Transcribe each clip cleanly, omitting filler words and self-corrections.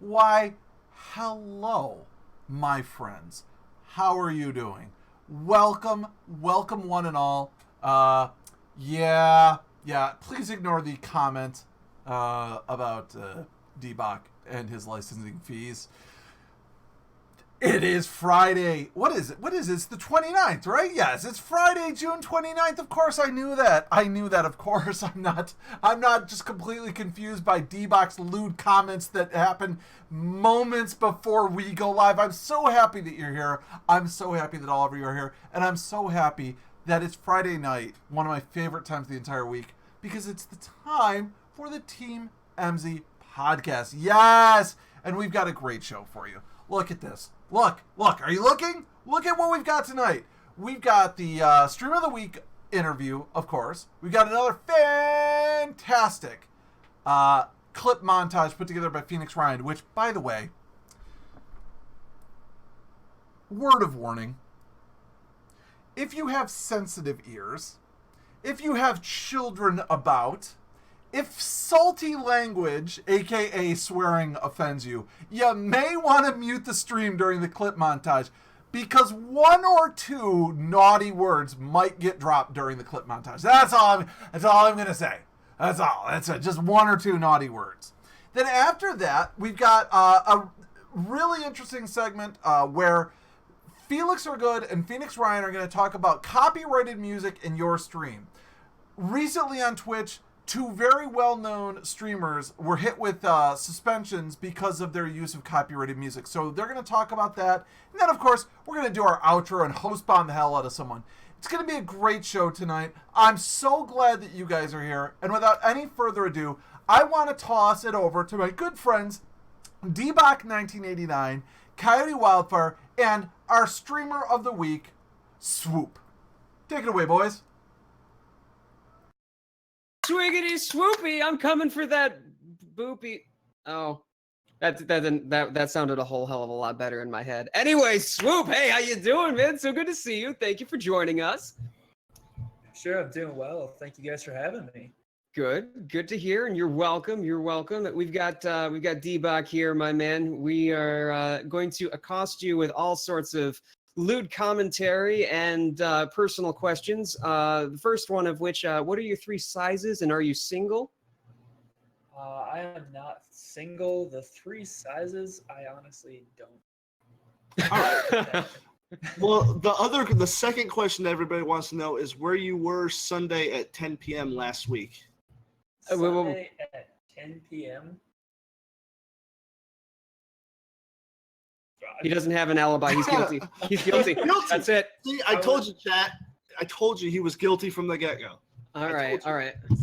Why, hello, my friends. How are you doing? Welcome one and all. Yeah. Please ignore the comment about D-Bach and his licensing fees. It is Friday. What is it? It's the 29th, right? Yes, it's Friday, June 29th. Of course, I knew that. Of course. I'm not just completely confused by D-Bach's lewd comments that happened moments before we go live. I'm so happy that you're here. I'm so happy that all of you are here. And I'm so happy that it's Friday night, one of my favorite times of the entire week, because it's the time for the TeamEmmsie Podcast. Yes! And we've got a great show for you. Look at this. Look. Are you looking? Look at what we've got tonight. We've got the Stream of the Week interview, of course. We've got another fantastic clip montage put together by Phoenix Ryan, which, by the way, word of warning, if you have sensitive ears, if you have children about, if salty language, aka swearing, offends you, you may want to mute the stream during the clip montage, because one or two naughty words might get dropped during the clip montage. That's all I'm going to say. That's all. That's it. Just one or two naughty words. Then after that, we've got a really interesting segment where Felix are good and Phoenix Ryan are going to talk about copyrighted music in your stream. Recently on Twitch, two very well-known streamers were hit with suspensions because of their use of copyrighted music. So they're going to talk about that. And then, of course, we're going to do our outro and host bomb the hell out of someone. It's going to be a great show tonight. I'm so glad that you guys are here. And without any further ado, I want to toss it over to my good friends, D-Bach1989, Coyote Wildfire, and our streamer of the week, Swoop. Take it away, boys. Swiggity swoopy, I'm coming for that boopy. Oh, that sounded a whole hell of a lot better in my head. Anyway, Swoop, hey, how you doing, man? So good to see you. Thank you for joining us. Sure, I'm doing well. Thank you guys for having me. Good to hear, and you're welcome. We've got D-Bach here, my man. We are going to accost you with all sorts of lewd commentary and personal questions. The first one of which, what are your three sizes, and are you single? I am not single. The three sizes, I honestly don't. All right. Well, the second question that everybody wants to know is where you were Sunday at 10 p.m. last week. Sunday at 10 p.m. He doesn't have an alibi. He's guilty. He's guilty. That's it. See, I told you, chat. I told you he was guilty from the get-go. All right.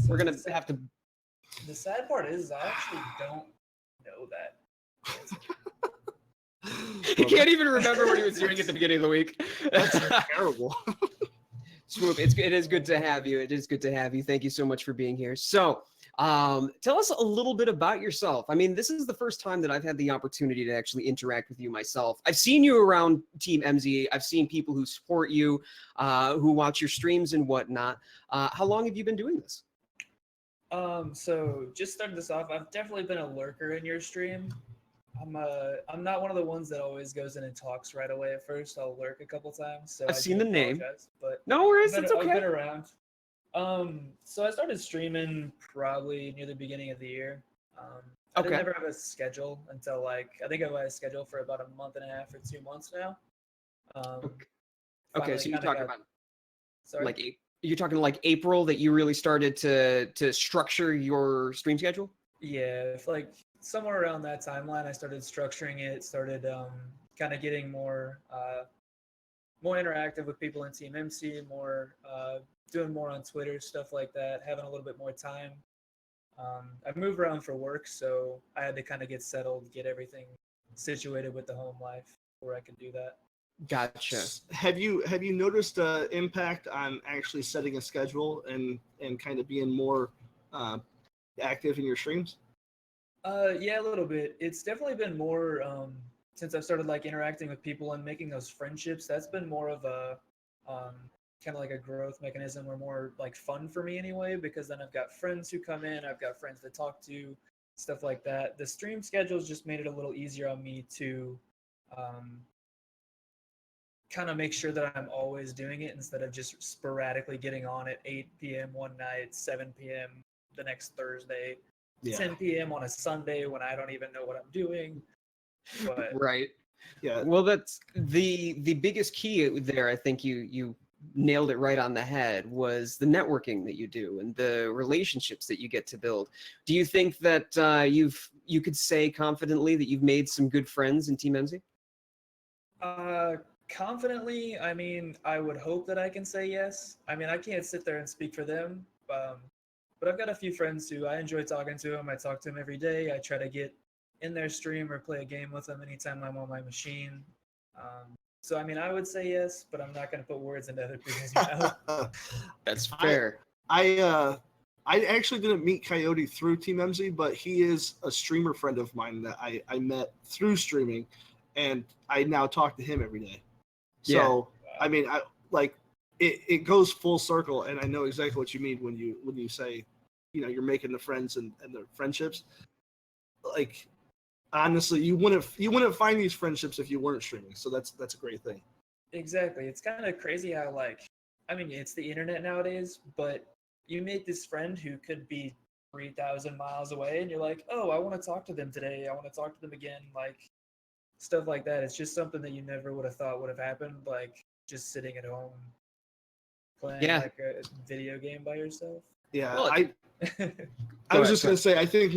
We're going to have to... The sad part is I actually don't know that. He can't even remember what he was doing at the beginning of the week. That's terrible. Swoop, it is good to have you. It is good to have you. Thank you so much for being here. So, tell us a little bit about yourself. I mean, this is the first time that I've had the opportunity to actually interact with you myself. I've seen you around TeamEmmsie. I've seen people who support you, who watch your streams and whatnot. How long have you been doing this? So just starting this off, I've definitely been a lurker in your stream. I'm not one of the ones that always goes in and talks right away at first. I'll lurk a couple times. So I've seen the name. But no worries, it's okay. I've been around. So I started streaming probably near the beginning of the year. I didn't ever have a schedule until I think I've had a schedule for about a month and a half or 2 months now. Okay, so you're talking about you're talking like April that you really started to structure your stream schedule? Yeah, like somewhere around that timeline, I started structuring it. Started kind of getting more interactive with people in TeamEmmsie, more doing more on Twitter, stuff like that. Having a little bit more time. I moved around for work, so I had to kind of get settled, get everything situated with the home life where I could do that. Gotcha. Have you noticed impact on actually setting a schedule and kind of being more active in your streams? Yeah, a little bit. It's definitely been more since I've started like interacting with people and making those friendships. That's been more of a kind of like a growth mechanism or more like fun for me anyway, because then I've got friends who come in, I've got friends to talk to. stuff like that. The stream schedules just made it a little easier on me to kind of make sure that I'm always doing it instead of just sporadically getting on at 8 p.m. one night, 7 p.m. the next Thursday, 10 p.m. on a Sunday when I don't even know what I'm doing. But Right. Yeah. Well, that's the biggest key there. I think you nailed it right on the head, was the networking that you do and the relationships that you get to build. Do you think that you could say confidently that you've made some good friends in TeamEmmsie? Confidently, I mean, I would hope that I can say yes. I mean, I can't sit there and speak for them, but I've got a few friends who I enjoy talking to them. I talk to them every day. I try to get in their stream or play a game with them anytime I'm on my machine. So, I mean, I would say yes, but I'm not going to put words into other people's mouth. That's fair. I actually didn't meet Coyote through TeamEmmsie, but he is a streamer friend of mine that I met through streaming, and I now talk to him every day. So, I mean, it goes full circle, and I know exactly what you mean when you say, you know, you're making the friends and the friendships. Like, honestly, you wouldn't find these friendships if you weren't streaming. So that's a great thing. Exactly. It's kind of crazy how, like, I mean, it's the internet nowadays, but you make this friend who could be 3,000 miles away, and you're like, oh, I want to talk to them today. I want to talk to them again. Like, stuff like that. It's just something that you never would have thought would have happened. Like, just sitting at home playing like a video game by yourself. Yeah, Well, I was just gonna say, I think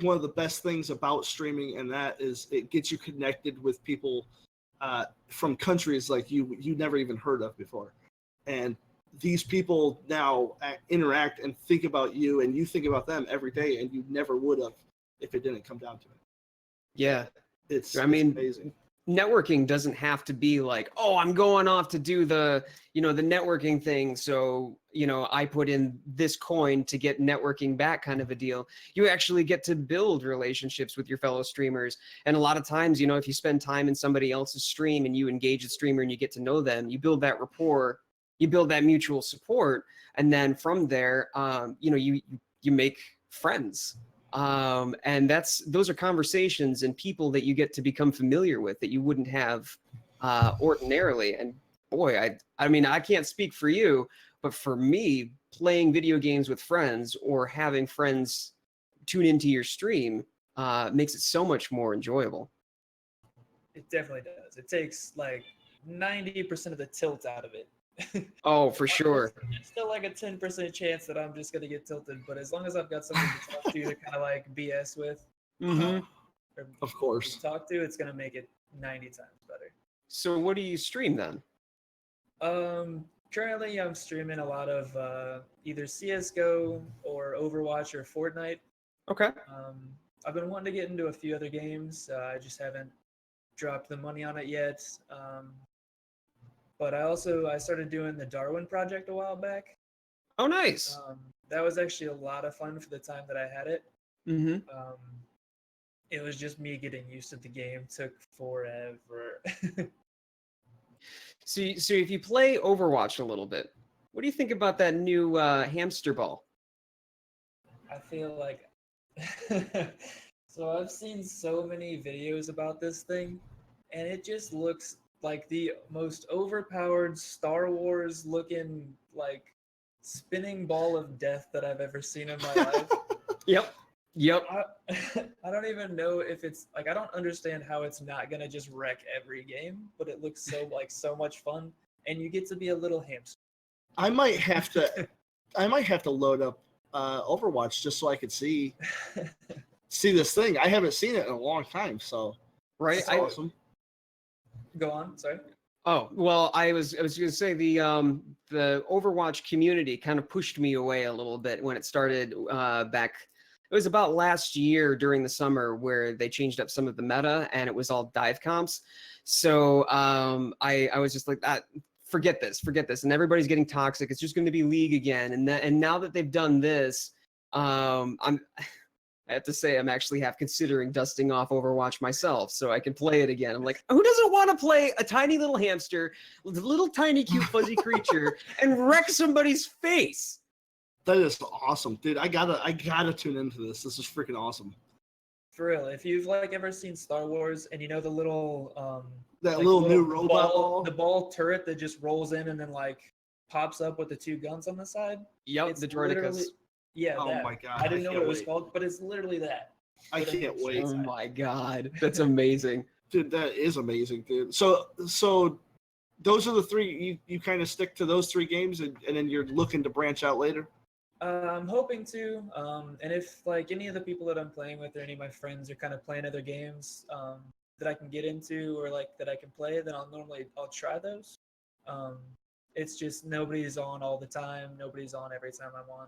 one of the best things about streaming, and that is, it gets you connected with people from countries like you never even heard of before, and these people now interact and think about you, and you think about them every day, and you never would have if it didn't come down to it. Yeah. It's amazing. Networking doesn't have to be like, oh, I'm going off to do the networking thing, so, I put in this coin to get networking back kind of a deal. You actually get to build relationships with your fellow streamers. And a lot of times, if you spend time in somebody else's stream and you engage the streamer and you get to know them, you build that rapport, you build that mutual support. And then from there, you make friends. And those are conversations and people that you get to become familiar with that you wouldn't have ordinarily. And boy, I mean, I can't speak for you, but for me, playing video games with friends or having friends tune into your stream makes it so much more enjoyable. It definitely does. It takes like 90% of the tilt out of it. Oh, for sure. There's still like a 10% chance that I'm just going to get tilted, but as long as I've got something to talk to kind of like BS with, of course, talk to, it's going to make it 90 times better. So what do you stream then? Currently I'm streaming a lot of either CSGO or Overwatch or Fortnite. Okay. I've been wanting to get into a few other games. I just haven't dropped the money on it yet. But I started doing the Darwin Project a while back. Oh, nice. That was actually a lot of fun for the time that I had it. It was just me getting used to the game. Took forever. So if you play Overwatch a little bit, what do you think about that new hamster ball? I feel like... So I've seen so many videos about this thing, and it just looks like the most overpowered Star Wars looking like spinning ball of death that I've ever seen in my life. Yep. I don't even know if it's like, I don't understand how it's not gonna just wreck every game, but it looks so much fun, and you get to be a little hamster. I might have to load up Overwatch just so I could see this thing. I haven't seen it in a long time, so right. That's awesome. Go on, sorry. Oh, well, I was going to say the Overwatch community kind of pushed me away a little bit when it started back. It was about last year during the summer where they changed up some of the meta and it was all dive comps. So I was just like, forget this. And everybody's getting toxic. It's just going to be League again. And now that they've done this, I have to say I'm actually considering dusting off Overwatch myself so I can play it again. I'm like, who doesn't want to play a tiny little hamster, little tiny cute fuzzy creature, and wreck somebody's face? That is awesome, dude. I gotta tune into this. This is freaking awesome. For real, if you've like ever seen Star Wars and you know the little That like, little new robot ball. the ball turret that just rolls in and then like pops up with the two guns on the side. Yep, It's the literally- Droidicus. Yeah, Oh that. my god! I didn't know what can't it was wait. called, but it's literally that. I But can't wait, Oh my god, that's amazing. dude. That is amazing, dude. So those are the three. You kind of stick to those three games, and then you're looking to branch out later. I'm hoping to. And if like any of the people that I'm playing with or any of my friends are kind of playing other games that I can get into or like that I can play, then I'll try those. It's just nobody's on all the time. Nobody's on every time I'm on.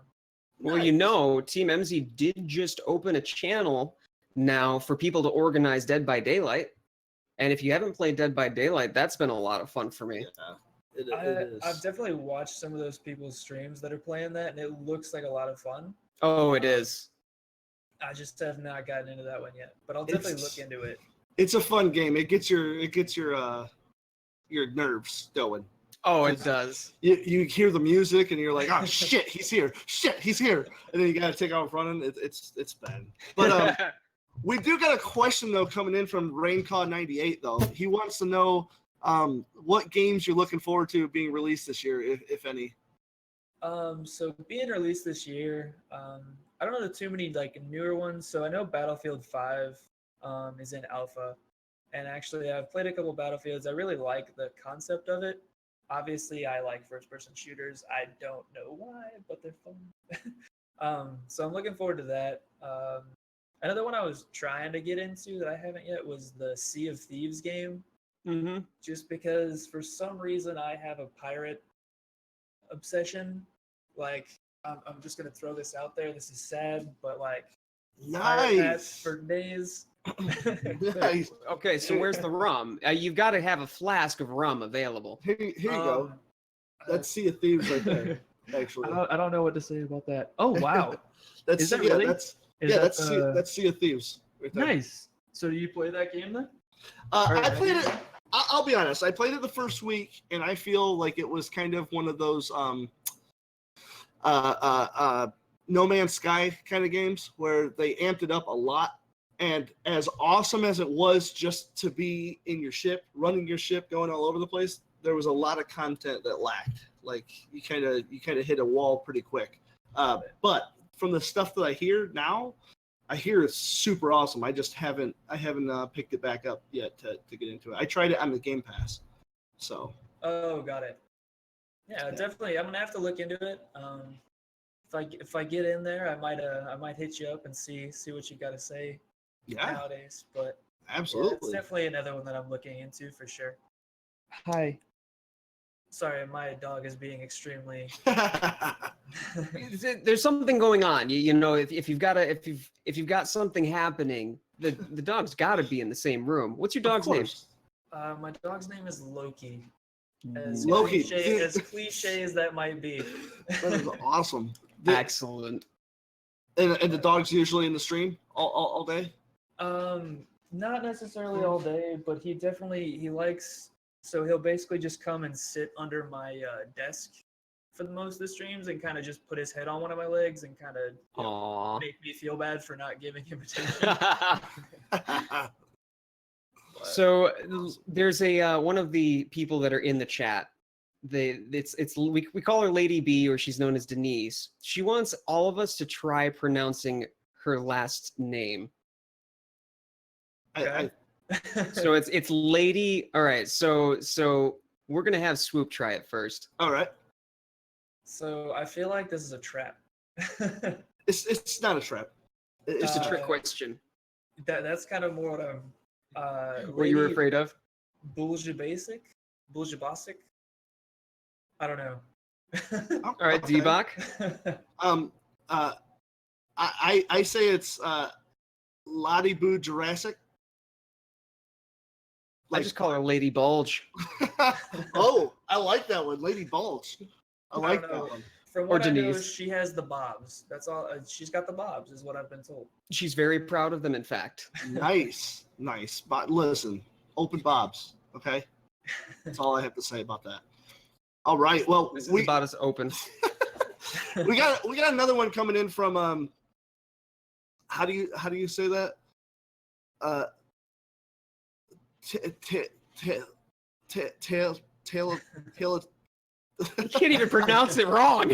Well, you know, TeamEmmsie did just open a channel now for people to organize Dead by Daylight. And if you haven't played Dead by Daylight, that's been a lot of fun for me. Yeah, it is. I've definitely watched some of those people's streams that are playing that, and it looks like a lot of fun. Oh, it is. I just have not gotten into that one yet, but I'll definitely look into it. It's a fun game. It gets your nerves going. Oh, it does. You hear the music and you're like, oh shit, he's here. Shit, he's here. And then you gotta take off running. It's bad. But we do got a question though coming in from RainCaw98 though. He wants to know what games you're looking forward to being released this year, if any. So being released this year, I don't know too many like newer ones. So I know Battlefield 5 is in alpha, and actually I've played a couple Battlefields. I really like the concept of it. Obviously, I like first-person shooters. I don't know why, but they're fun. So I'm looking forward to that. Another one I was trying to get into that I haven't yet was the Sea of Thieves game. Mm-hmm. Just because for some reason I have a pirate obsession. Like, I'm just going to throw this out there. This is sad, but like, pirate hats for days. Nice. Okay, so where's the rum? You've got to have a flask of rum available. Here you go. That's Sea of Thieves right there. Actually, I don't know what to say about that. Oh wow, that's is that really? That's Sea of Thieves. Right there. Nice. So do you play that game then? I played it. I'll be honest. I played it the first week, and I feel like it was kind of one of those No Man's Sky kind of games where they amped it up a lot. And as awesome as it was just to be in your ship, running your ship, going all over the place, there was a lot of content that lacked. Like you kind of hit a wall pretty quick. But from the stuff that I hear now, I hear it's super awesome. I just haven't picked it back up yet to get into it. I tried it on the Game Pass. So. Oh, got it. Yeah, definitely. I'm gonna have to look into it. If I get in there, I might hit you up and see what you got to say. Yeah. Nowadays, but Absolutely. yeah, it's definitely another one that I'm looking into for sure. Hi. Sorry, my dog is being extremely. There's something going on. You know, if you've got something happening, the dog's got to be in the same room. What's your dog's name? My dog's name is Loki. Loki. As cliche as that might be. That is awesome. Excellent. And the dog's usually in the stream all day? Not necessarily all day, but he likes, so he'll basically just come and sit under my desk for the most of the streams and kind of just put his head on one of my legs and kind of make me feel bad for not giving him attention. So there's one of the people that are in the chat. We call her Lady B, or she's known as Denise. She wants all of us to try pronouncing her last name. Okay. So it's Lady. All right. So we're gonna have Swoop try it first. All right. So I feel like this is a trap. It's not a trap. It's a trick question. That's kind of more what I'm. What you were afraid of? Buljabasic? I don't know. All right, Okay. Debak. I say it's Lottie Boo Jurassic. I just call her Lady Bulge. Oh, I like that one, Lady Bulge. I like don't that know. one. From what I know, Denise. she has the bobs. That's all. She's got the bobs, is what I've been told. She's very proud of them, in fact. Nice. But listen, open bobs, okay? That's all I have to say about that. All right. Well, This is about as open. we got another one coming in from how do you say that? tail. You can't even pronounce it wrong.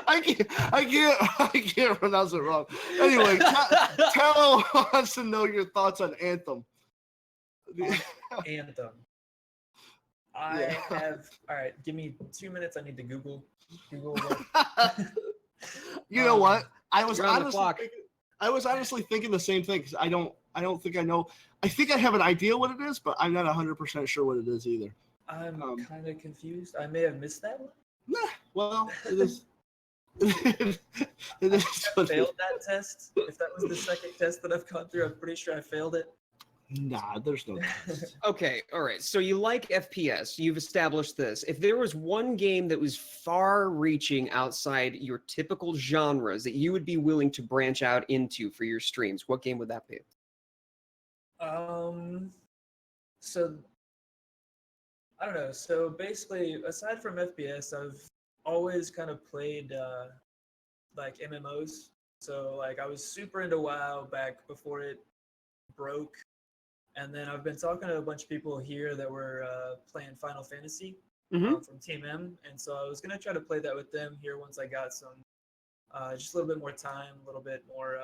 I can't pronounce it wrong. Anyway, Tallow wants to know your thoughts on Anthem. Anthem. I have. All right, give me 2 minutes. I need to Google. What. You know what? I was You're on the clock. honestly thinking the same thing because I don't think I know. I think I have an idea what it is, but I'm not 100% sure what it is either. I'm kind of confused. I may have missed that one. Nah, well, it is. It is I failed that test. If that was the second test that I've gone through, I'm pretty sure I failed it. Nah, there's no test. Okay, all right. So you like FPS. You've established this. If there was one game that was far-reaching outside your typical genres that you would be willing to branch out into for your streams, what game would that be? So I don't know. So basically, aside from FPS, I've always kind of played like MMOs. So like I was super into WoW back before it broke. And then I've been talking to a bunch of people here that were playing Final Fantasy from Team M. And so I was going to try to play that with them here once I got some, just a little bit more time, a little bit more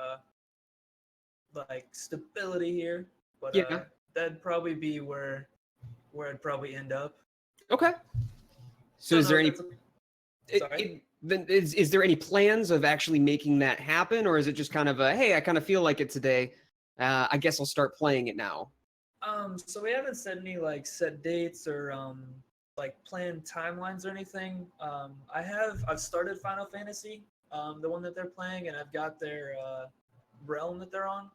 like stability here. But that'd probably be where I'd probably end up. Okay. So is there any... Sorry? Then is there any plans of actually making that happen? Or is it just kind of a, hey, I kind of feel like it today. I guess I'll start playing it now. So we haven't set any like set dates or like planned timelines or anything. I've started Final Fantasy, the one that they're playing, and I've got their realm that they're on.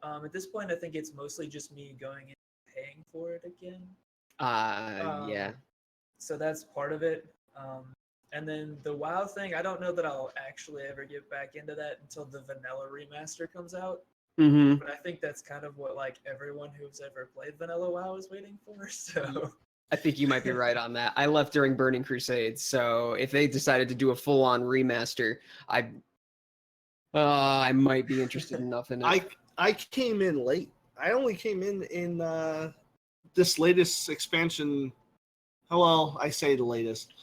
At this point, I think it's mostly just me going and paying for it again. Yeah. So that's part of it. And then the WoW thing, I don't know that I'll actually ever get back into that until the vanilla remaster comes out. Mm-hmm. But I think that's kind of what like everyone who's ever played vanilla WoW is waiting for. So I think you might be right on that. I left during Burning Crusade, so if they decided to do a full-on remaster, I might be interested enough in it. I came in late. I only came in this latest expansion. Well, I say the latest.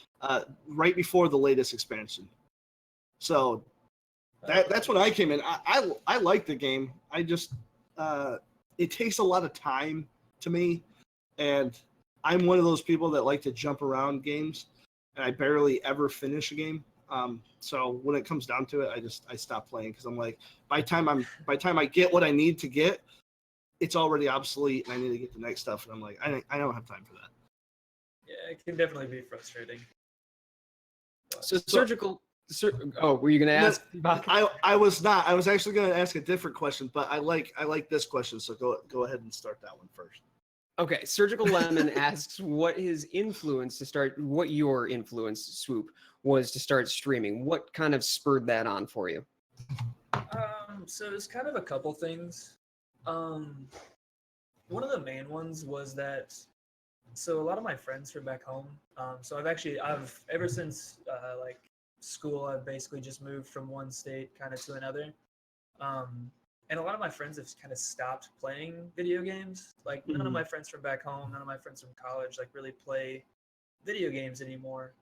Right before the latest expansion. So that's when I came in. I like the game. I just it takes a lot of time to me, and I'm one of those people that like to jump around games, and I barely ever finish a game. So when it comes down to it, I stop playing because I'm like, by the time I get what I need to get, it's already obsolete, and I need to get the next stuff. And I'm like, I don't have time for that. yeah, it can definitely be frustrating. So surgical. Were you going to ask? I was not. I was actually going to ask a different question, but I like this question. So go ahead and start that one first. Okay, Surgical Lemon asks what your influence, Swoop, was to start streaming. What kind of spurred that on for you? So it's kind of a couple things. One of the main ones was that, so a lot of my friends from back home, so I've ever since like school, I've basically just moved from one state kind of to another. And a lot of my friends have kind of stopped playing video games. Like none of my friends from back home, none of my friends from college like really play video games anymore.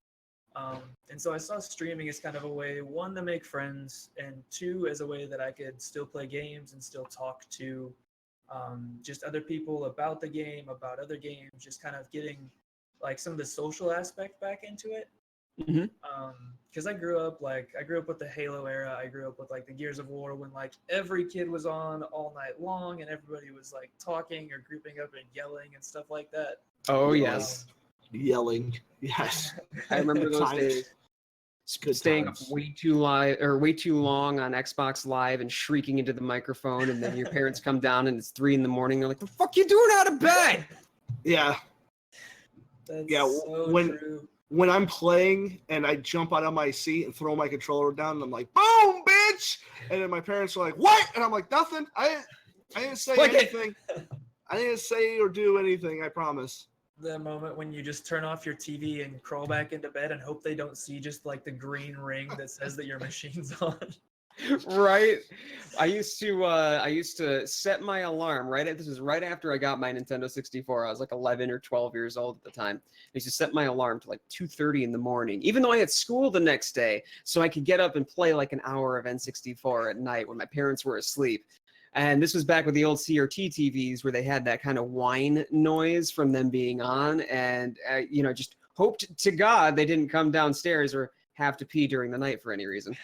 And so I saw streaming as kind of a way, one, to make friends, and two, as a way that I could still play games and still talk to just other people about the game, about other games, just kind of getting like some of the social aspect back into it. Because I grew up with the Halo era. I grew up with like the Gears of War when like every kid was on all night long and everybody was like talking or grouping up and yelling and stuff like that. Oh yes, yelling. Yes, I remember those days. Staying up way too long on Xbox Live and shrieking into the microphone, and then your parents come down and it's 3 a.m. They're like, "The fuck you doing out of bed?" Yeah. That's yeah. So true. When I'm playing and I jump out of my seat and throw my controller down, and I'm like, "Boom, bitch!" And then my parents are like, "What?" And I'm like, "Nothing. I didn't say anything. I didn't say or do anything. I promise." The moment when you just turn off your TV and crawl back into bed and hope they don't see just like the green ring that says that your machine's on. Right. I used to set my alarm this was right after I got my Nintendo 64. I was like 11 or 12 years old at the time. I used to set my alarm to like 2:30 in the morning, even though I had school the next day, so I could get up and play like an hour of N64 at night when my parents were asleep. And this was back with the old CRT TVs where they had that kind of whine noise from them being on, and just hoped to God they didn't come downstairs or have to pee during the night for any reason.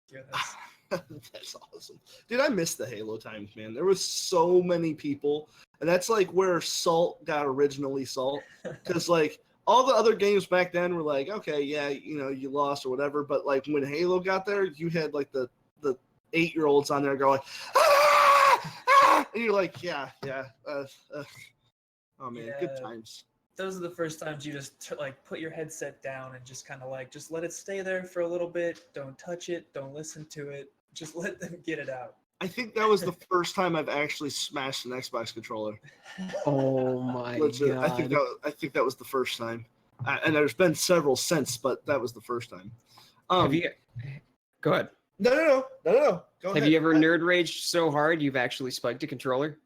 Yes. That's awesome. Dude, I miss the Halo times, man. There was so many people. And that's like where Salt got originally Salt. Because like all the other games back then were like, okay, yeah, you lost or whatever. But like when Halo got there, you had like the 8-year-olds on there going, ah! And you're like, yeah. Oh man, Yeah. good times. Those are the first times you just put your headset down and just kind of just let it stay there for a little bit. Don't touch it. Don't listen to it. Just let them get it out. I think that was the first time I've actually smashed an Xbox controller. Oh my Legit, God. I think that was the first time. And there's been several since, but that was the first time. Have you? Go ahead. No. Go ahead. Have you ever nerd raged so hard you've actually spiked a controller?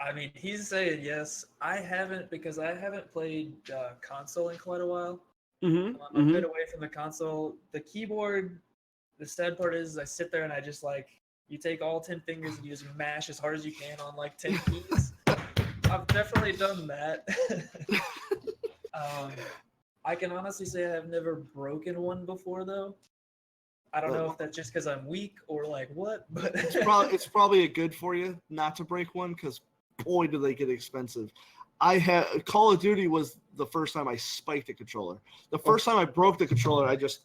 I mean, he's saying yes. I haven't, because I haven't played console in quite a while. Mm-hmm. I'm a bit away from the console. The keyboard, the sad part is I sit there and I just you take all 10 fingers and you just mash as hard as you can on 10 keys. I've definitely done that. I can honestly say I've never broken one before, though. I don't know if that's just because I'm weak or what, but it's probably a good for you not to break one, because boy, do they get expensive. Call of Duty was the first time I spiked a controller. The first time I broke the controller, I just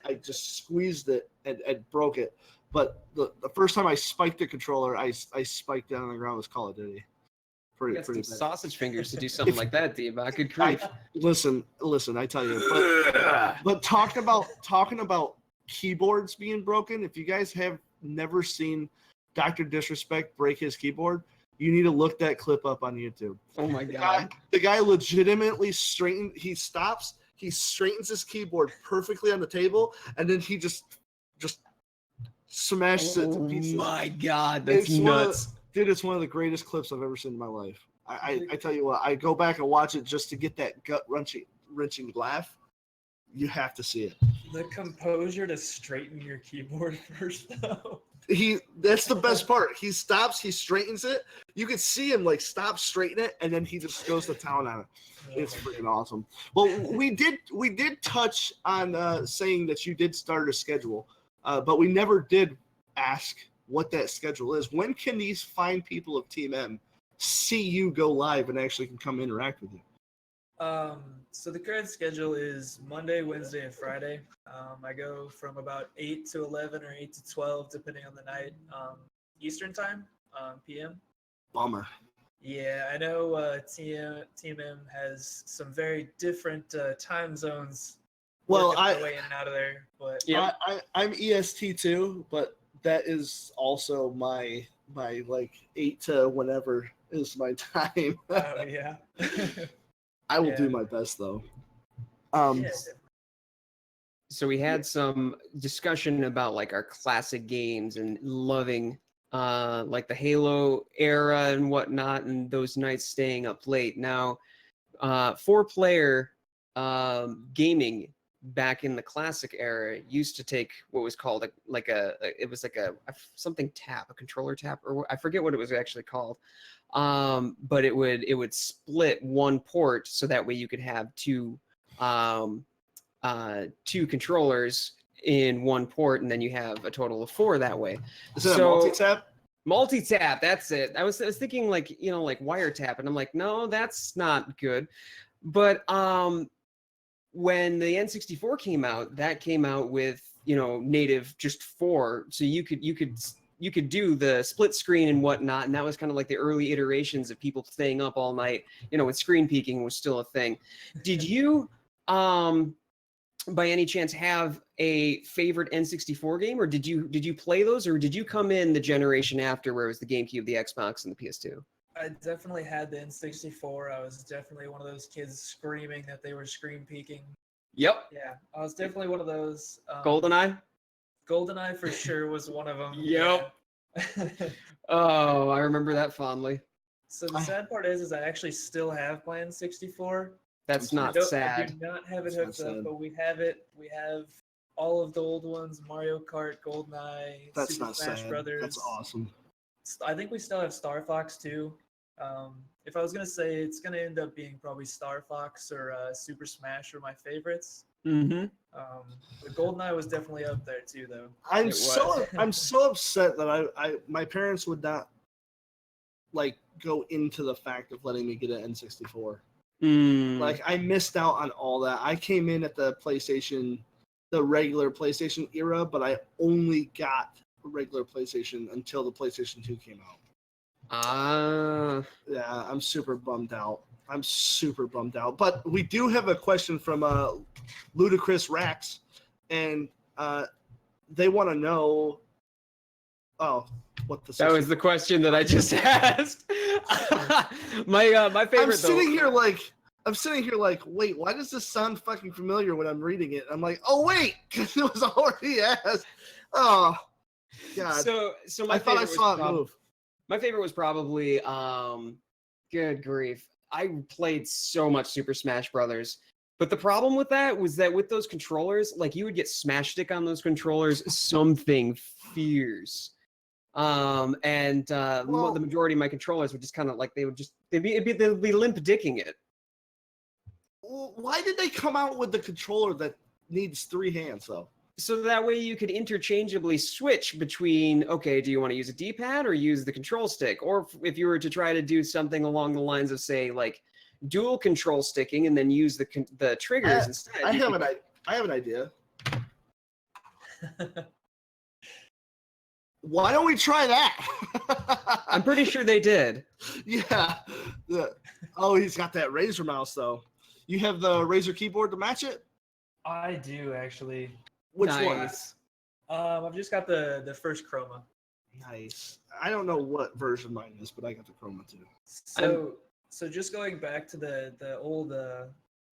squeezed it and broke it. But the first time I spiked the controller, I spiked down on the ground was Call of Duty. Pretty bad. Sausage fingers to do something like that, D-Bot. Good grief. Listen, I tell you. But talking about keyboards being broken, if you guys have never seen Dr. Disrespect break his keyboard, you need to look that clip up on YouTube. Oh my God. The guy legitimately he straightens his keyboard perfectly on the table, and then he just smashes it to pieces. Oh my God, that's nuts. Dude, it's one of the greatest clips I've ever seen in my life. I tell you what, I go back and watch it just to get that gut-wrenching laugh. You have to see it. The composure to straighten your keyboard first, though. That's the best part. He stops, he straightens it. You can see him stop, straighten it, and then he just goes to town on it. It's freaking awesome. Well, we did touch on saying that you did start a schedule, but we never did ask what that schedule is. When can these fine people of Team M see you go live and actually can come interact with you? So the current schedule is Monday, Wednesday, and Friday. I go from about 8 to 11 or 8 to 12, depending on the night, Eastern time, PM. Bummer. Yeah, I know Team M has some very different time zones. Well, my way in and out of there, but yeah, I'm EST too, but that is also my 8 to whenever is my time. oh yeah. I will do my best though. So we had some discussion about our classic games and loving the Halo era and whatnot, and those nights staying up late. Now, 4-player gaming back in the classic era used to take what was called a controller tap, or I forget what it was actually called. But it would split one port so that way you could have two controllers in one port, and then you have a total of 4 that way. Is it a multi-tap? Multi-tap, that's it. I was thinking wiretap, and I'm like, no, that's not good. But when the N64 came out, that came out with native just 4, so you could do the split screen and whatnot, and that was kind of like the early iterations of people staying up all night, when screen peeking was still a thing. Did you, by any chance, have a favorite N64 game, or did you play those, or did you come in the generation after where it was the GameCube, the Xbox, and the PS2? I definitely had the N64. I was definitely one of those kids screaming that they were screen peeking. Yep. Yeah, I was definitely one of those. GoldenEye. GoldenEye for sure was one of them. Yep. Yeah. Oh, I remember that fondly. So the sad part is I actually still have my N64. That's I not do sad. not have it That's not hooked up, sad. but we have it. We have all of the old ones: Mario Kart, GoldenEye, That's Super not Smash sad. Brothers. That's awesome. I think we still have Star Fox too. If I was gonna say, it's gonna end up being probably Star Fox or Super Smash are my favorites. Mm-hmm. But GoldenEye was definitely up there too, though. I'm It so was. I'm so upset that my parents would not like go into the fact of letting me get an N64. Like I missed out on all that. I came in at the regular PlayStation era, but I only got a regular PlayStation until the PlayStation 2 came out. Yeah, I'm super bummed out. But we do have a question from Ludicrous Rax, and they want to know. Oh, what the? That was the question that I just asked. my favorite. I'm sitting here like, wait, why does this sound fucking familiar when I'm reading it? I'm like, oh wait, because it was already asked. Oh, God. So my I thought I favorite saw was it move. My favorite was probably good grief. I played so much Super Smash Brothers. But the problem with that was that with those controllers, like you would get smash stick on those controllers, something fierce. The majority of my controllers would just kind of like they'd be limp dicking it. Why did they come out with the controller that needs 3 hands though? So that way you could interchangeably switch between, okay, do you want to use a D-pad or use the control stick? Or if you were to try to do something along the lines of, say, like dual control sticking and then use the triggers instead. I have an idea. Why don't we try that? I'm pretty sure they did. Yeah. Oh, he's got that Razer mouse though. You have the Razer keyboard to match it? I do actually. Which one? Nice. I've just got the first Chroma. Nice. I don't know what version mine is, but I got the Chroma too. So just going back to the old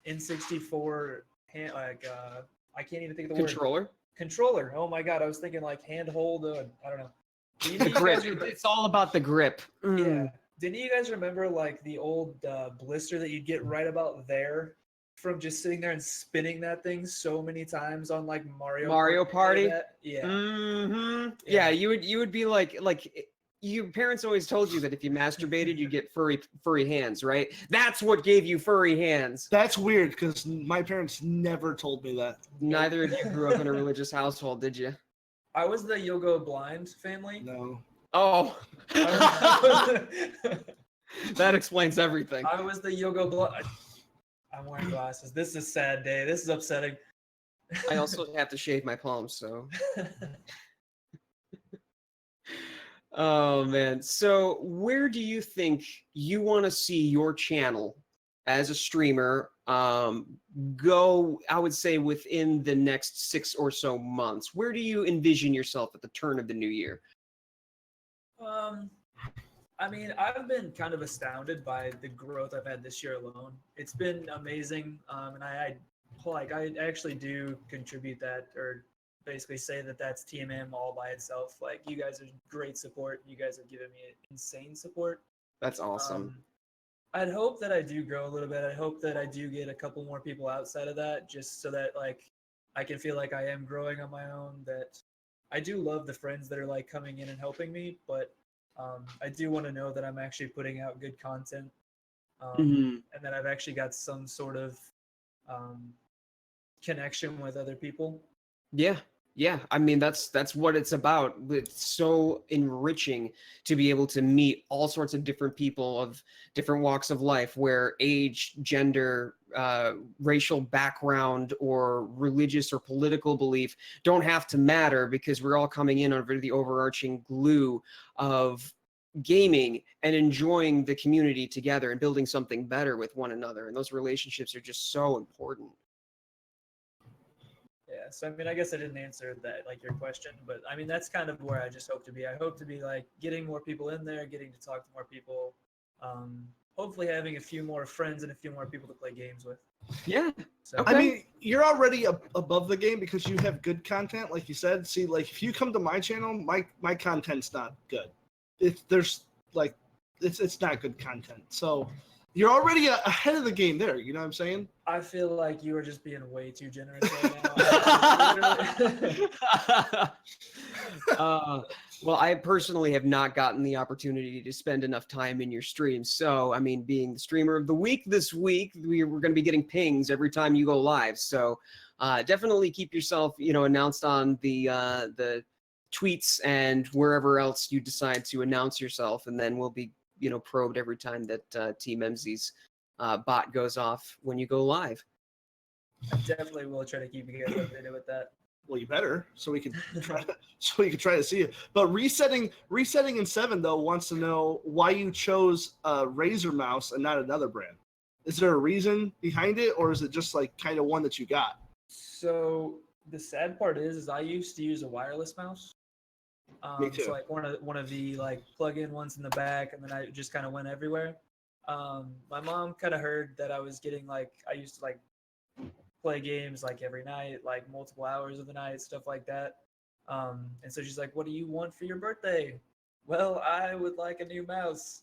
N64 hand, I can't even think of the word. Controller. Oh my God, I was thinking like handhold. I don't know. The grip. It's all about the grip. Yeah. Didn't you guys remember like the old blister that you'd get right about there from just sitting there and spinning that thing so many times on like Mario Party? Yeah. Mm-hmm. Yeah, you would be like your parents always told you that if you masturbated, you'd get furry hands, right? That's what gave you furry hands. That's weird because my parents never told me that. Neither of you grew up in a religious household, did you? I was the You'll Go Blind family. No. Oh. That explains everything. I was the You'll Go Blind. I'm wearing glasses. This is a sad day. This is upsetting. I also have to shave my palms, so. Oh, man. So where do you think you want to see your channel as a streamer go, I would say, within the next 6 or so months? Where do you envision yourself at the turn of the new year? I mean, I've been kind of astounded by the growth I've had this year alone. It's been amazing, and I actually do contribute that, or basically say that that's TMM all by itself. Like, you guys are great support. You guys have given me insane support. That's awesome. I'd hope that I do grow a little bit. I hope that I do get a couple more people outside of that, just so that like I can feel like I am growing on my own. That I do love the friends that are like coming in and helping me, but I do want to know that I'm actually putting out good content, and that I've actually got some sort of connection with other people. Yeah. I mean, that's what it's about. It's so enriching to be able to meet all sorts of different people of different walks of life, where age, gender, racial background, or religious or political belief don't have to matter, because we're all coming in under the overarching glue of gaming and enjoying the community together and building something better with one another. And those relationships are just so important. Yeah, so I mean, I guess I didn't answer that, like, your question, but I mean, that's kind of where I just hope to be. I hope to be like getting more people in there, getting to talk to more people, hopefully having a few more friends and a few more people to play games with. Yeah. So, Okay. I mean, you're already above the game because you have good content, like you said. See, like if you come to my channel, my content's not good. It's not good content. So you're already ahead of the game there. You know what I'm saying? I feel like you are just being way too generous right now. Well, I personally have not gotten the opportunity to spend enough time in your streams. So, I mean, being the streamer of the week this week, we're going to be getting pings every time you go live. So, definitely keep yourself, announced on the tweets and wherever else you decide to announce yourself, and then we'll be, probed every time that TeamEmmsie's bot goes off when you go live. I definitely will try to keep you guys updated with that. Well, you better, so we can try to see it. But resetting in 7 though wants to know why you chose a Razer mouse and not another brand. Is there a reason behind it, or is it just like kind of one that you got? So the sad part is I used to use a wireless mouse. Me too. So like one of the like plug-in ones in the back, and then I just kind of went everywhere. My mom kind of heard that I was getting I used to play games every night, multiple hours of the night, stuff like that. And so she's like, "What do you want for your birthday?" Well, I would like a new mouse.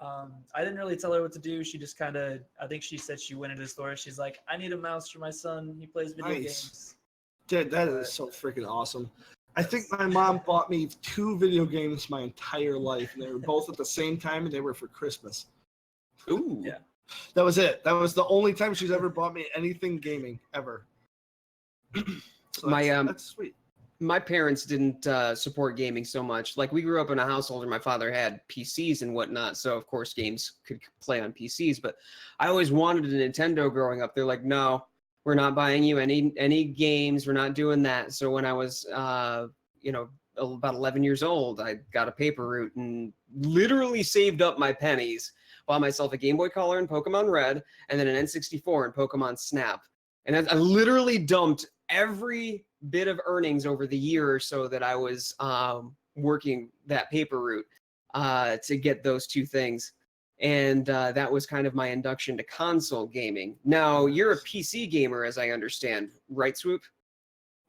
I didn't really tell her what to do. She just I think she said she went into the store. She's like, "I need a mouse for my son. He plays video games." Dude, that is so freaking awesome. I think my mom bought me 2 video games my entire life, and they were both at the same time, and they were for Christmas. Ooh. Yeah. That was it. That was the only time she's ever bought me anything gaming ever. So that's sweet. My parents didn't support gaming so much. We grew up in a household where my father had PCs and whatnot, so of course games could play on PCs. But I always wanted a Nintendo growing up. They're like, "No, we're not buying you any games. We're not doing that." So when I was, about 11 years old, I got a paper route and literally saved up my pennies. Bought myself a Game Boy Color in Pokemon Red, and then an N64 in Pokemon Snap. And I literally dumped every bit of earnings over the year or so that I was working that paper route to get those 2 things. And that was kind of my induction to console gaming. Now, you're a PC gamer, as I understand, right, Swoop?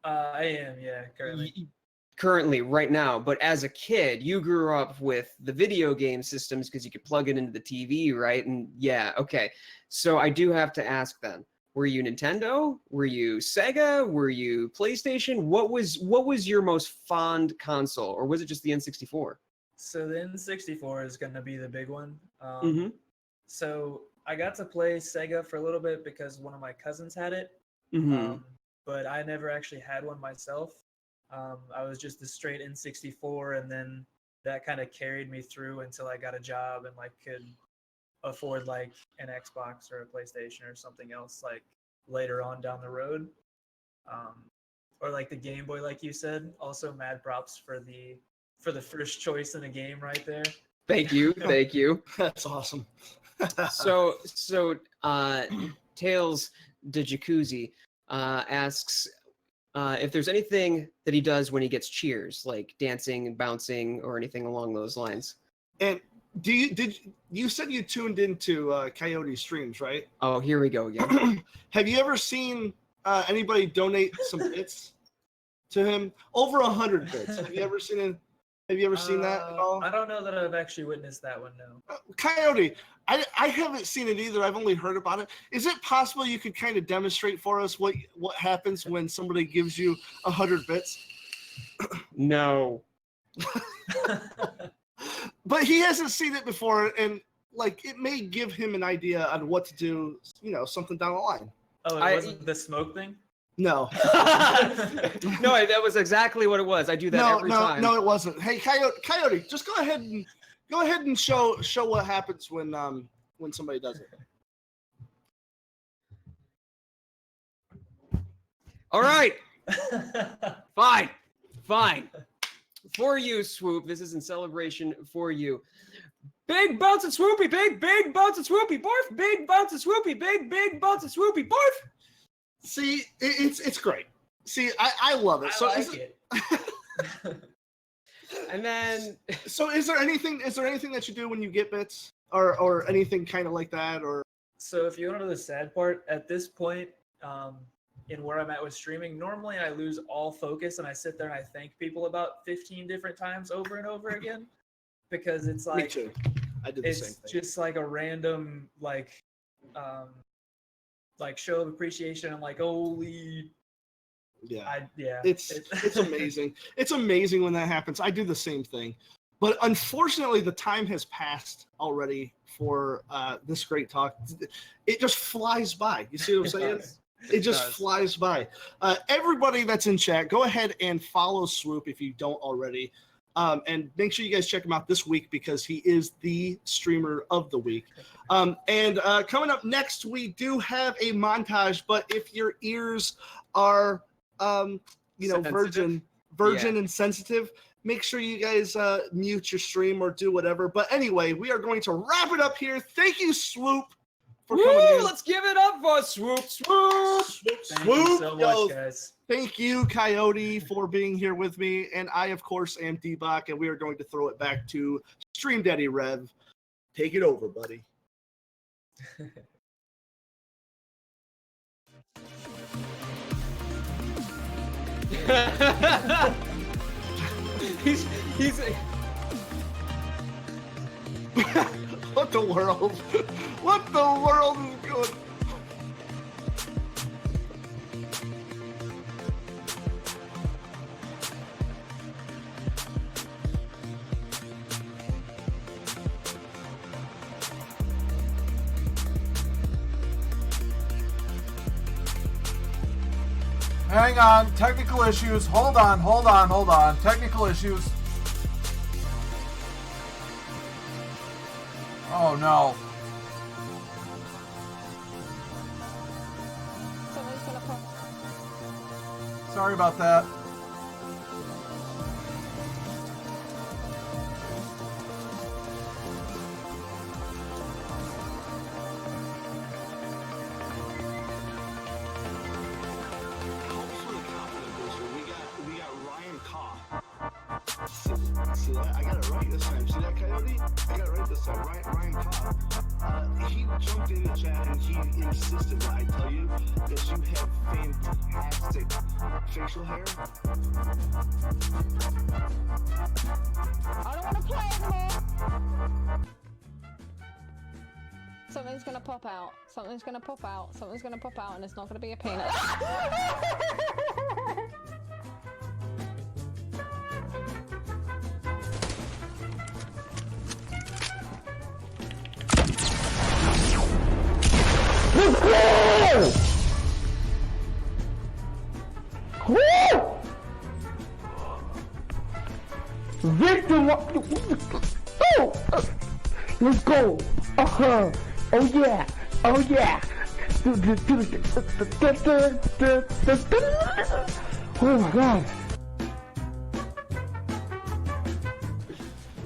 I am, yeah, currently. Currently, right now. But as a kid, you grew up with the video game systems because you could plug it into the TV, right? And yeah, okay. So I do have to ask then, were you Nintendo? Were you Sega? Were you PlayStation? What was your most fond console, or was it just the N64? So the N64 is going to be the big one. Mm-hmm. So I got to play Sega for a little bit because one of my cousins had it, Mm-hmm. but I never actually had one myself. I was just the straight N64, and then that kind of carried me through until I got a job and could afford an Xbox or a PlayStation or something else later on down the road. Or the Game Boy, like you said. Also, mad props for the first choice in a game right there. Thank you. That's awesome. So Tails de Jacuzzi asks if there's anything that he does when he gets cheers, like dancing and bouncing or anything along those lines. And you said you tuned into Coyote streams, right? Oh, here we go again. Have you ever seen anybody donate some bits to him? Over 100 bits. Have you ever seen it? Have you ever seen that at all? I don't know that I've actually witnessed that one, no. Coyote, I haven't seen it either. I've only heard about it. Is it possible you could kind of demonstrate for us what happens when somebody gives you 100 bits? No. But he hasn't seen it before, and it may give him an idea on what to do, something down the line. Oh, it wasn't the smoke thing? No. No, that was exactly what it was. I do that every time. No, it wasn't. Hey, Coyote, just go ahead and show what happens when somebody does it. All right. Fine. For you, Swoop. This is in celebration for you. Big bounce and swoopy, big bounce and swoopy, barf. Big bounce and swoopy, big bounce and swoopy, barf. See, it's great. See, I love it. I like it. And then, so is there anything that you do when you get bits, or anything kind of like that, or? So if you want to know the sad part, at this point, in where I'm at with streaming, normally I lose all focus and I sit there and I thank people about 15 different times over and over again, because it's like, Me too. I did the same it's thing. just like a random like show of appreciation. I'm like, holy. Yeah. Yeah. It's amazing. It's amazing when that happens. I do the same thing. But unfortunately, the time has passed already for this great talk. It just flies by. You see what I'm saying? It just flies by. Everybody that's in chat, go ahead and follow Swoop if you don't already. And make sure you guys check him out this week because he is the streamer of the week. And coming up next, we do have a montage. But if your ears are, virgin and sensitive, make sure you guys mute your stream or do whatever. But anyway, we are going to wrap it up here. Thank you, Swoop, for coming in. Let's give it up for Swoop. Thank you so much, guys. Thank you, Coyote, for being here with me. And I, of course, am D-Bach, and we are going to throw it back to Stream Daddy Rev. Take it over, buddy. he's What the world? What the world is going? Hang on, technical issues. Hold on. Technical issues. Oh no. Sorry about that. See that? I got it right this time. See that, Coyote? I got it right this time. Ryan Cobb. He jumped in the chat and he insisted that I tell you that you have fantastic facial hair. I don't want to play anymore. Something's gonna pop out. Something's gonna pop out. Something's gonna pop out, and it's not gonna be a peanut. Victor, let's go. Oh yeah. Oh my god.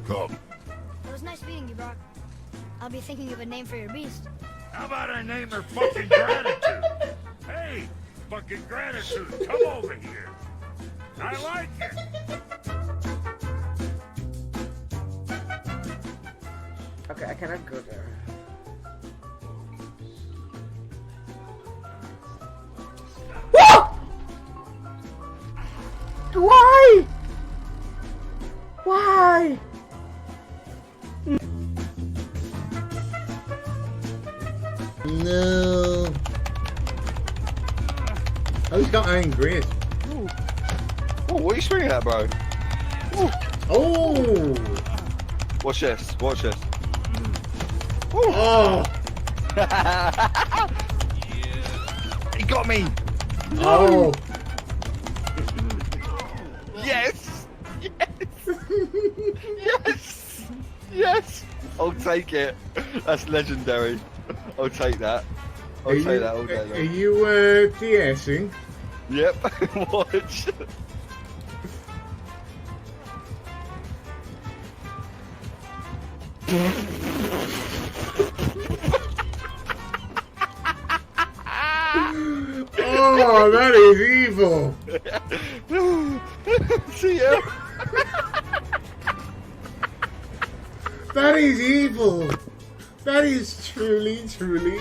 Come. It was nice meeting you, Brock. I'll be thinking of a name for your beast. How about I name her fucking Gratitude? Hey, fucking Gratitude, come over here. I like it. Okay, I cannot go there. Why? Why? No. I just got angry. Oh, what are you swinging at, bro? Oh! Watch this. Watch this. Oh! He got me. Oh! Yes. Yes. Yes. Yes. I'll take it. That's legendary. I'll take that. I'll take that all day long. Are you DSing? Yep. Watch. Oh, that is evil. See ya. That is evil. That is truly, truly.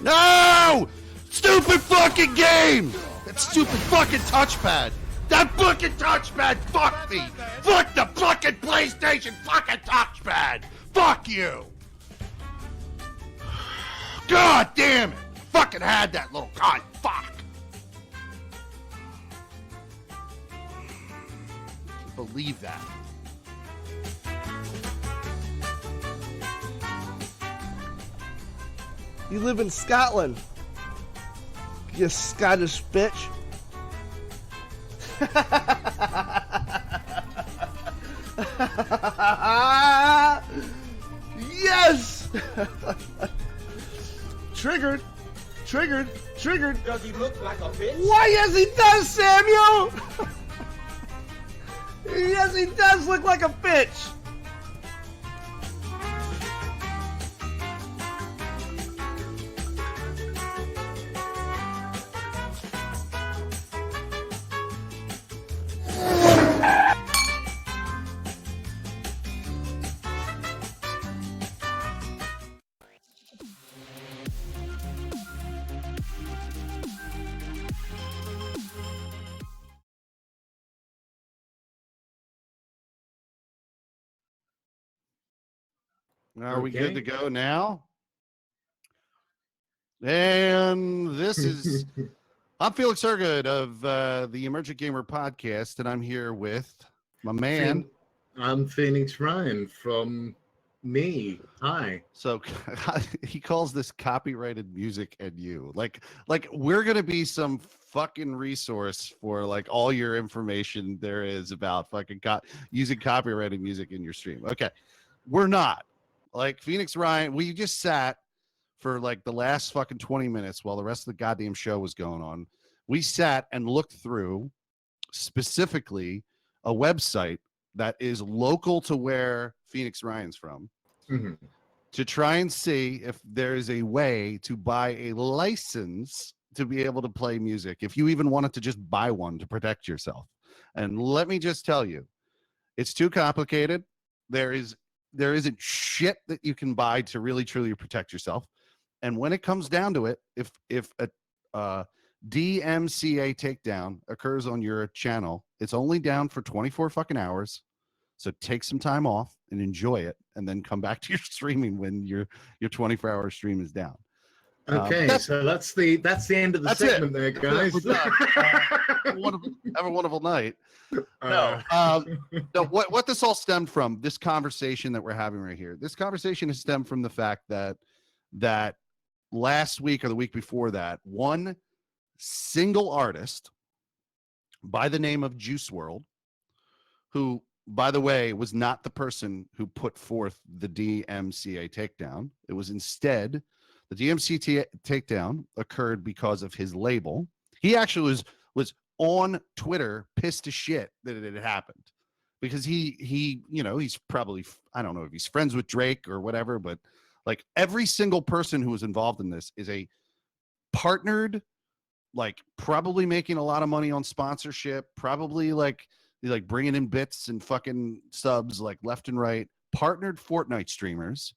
No! Stupid fucking game! That stupid fucking touchpad! That fucking touchpad! Fuck me! Fuck the fucking PlayStation fucking touchpad! Fuck you! God damn it! Fucking had that little cunt! Fuck! Can't believe that. You live in Scotland. You Scottish bitch. Yes! Triggered. Does he look like a bitch? Why, yes he does, Samuel! Yes, he does look like a bitch. Are we good to go now? And this is, I'm Felix Hergood of the Emergent Gamer Podcast, and I'm here with my man. I'm Phoenix Ryan from me. Hi. So he calls this copyrighted music and you. Like we're going to be some fucking resource for like all your information there is about fucking using copyrighted music in your stream. Okay. We're not. Like Phoenix Ryan, we just sat for like the last fucking 20 minutes while the rest of the goddamn show was going on. We sat and looked through specifically a website that is local to where Phoenix Ryan's from to try and see if there is a way to buy a license to be able to play music, if you even wanted to just buy one to protect yourself. And let me just tell you, it's too complicated. There isn't shit that you can buy to really truly protect yourself. And when it comes down to it, if a DMCA takedown occurs on your channel, it's only down for 24 fucking hours. So take some time off and enjoy it, and then come back to your streaming when your 24-hour stream is down. Okay, so that's the end of the segment there, guys. Have a wonderful night. No, what this all stemmed from, this conversation that we're having right here. This conversation has stemmed from the fact that last week or the week before that, one single artist by the name of Juice WRLD, who, by the way, was not the person who put forth the DMCA takedown. It was instead, the DMCA takedown occurred because of his label. He actually was on Twitter pissed as shit that it had happened, because he he's probably, I don't know if he's friends with Drake or whatever, but like every single person who was involved in this is a partnered, like probably making a lot of money on sponsorship, probably like bringing in bits and fucking subs like left and right, partnered Fortnite streamers.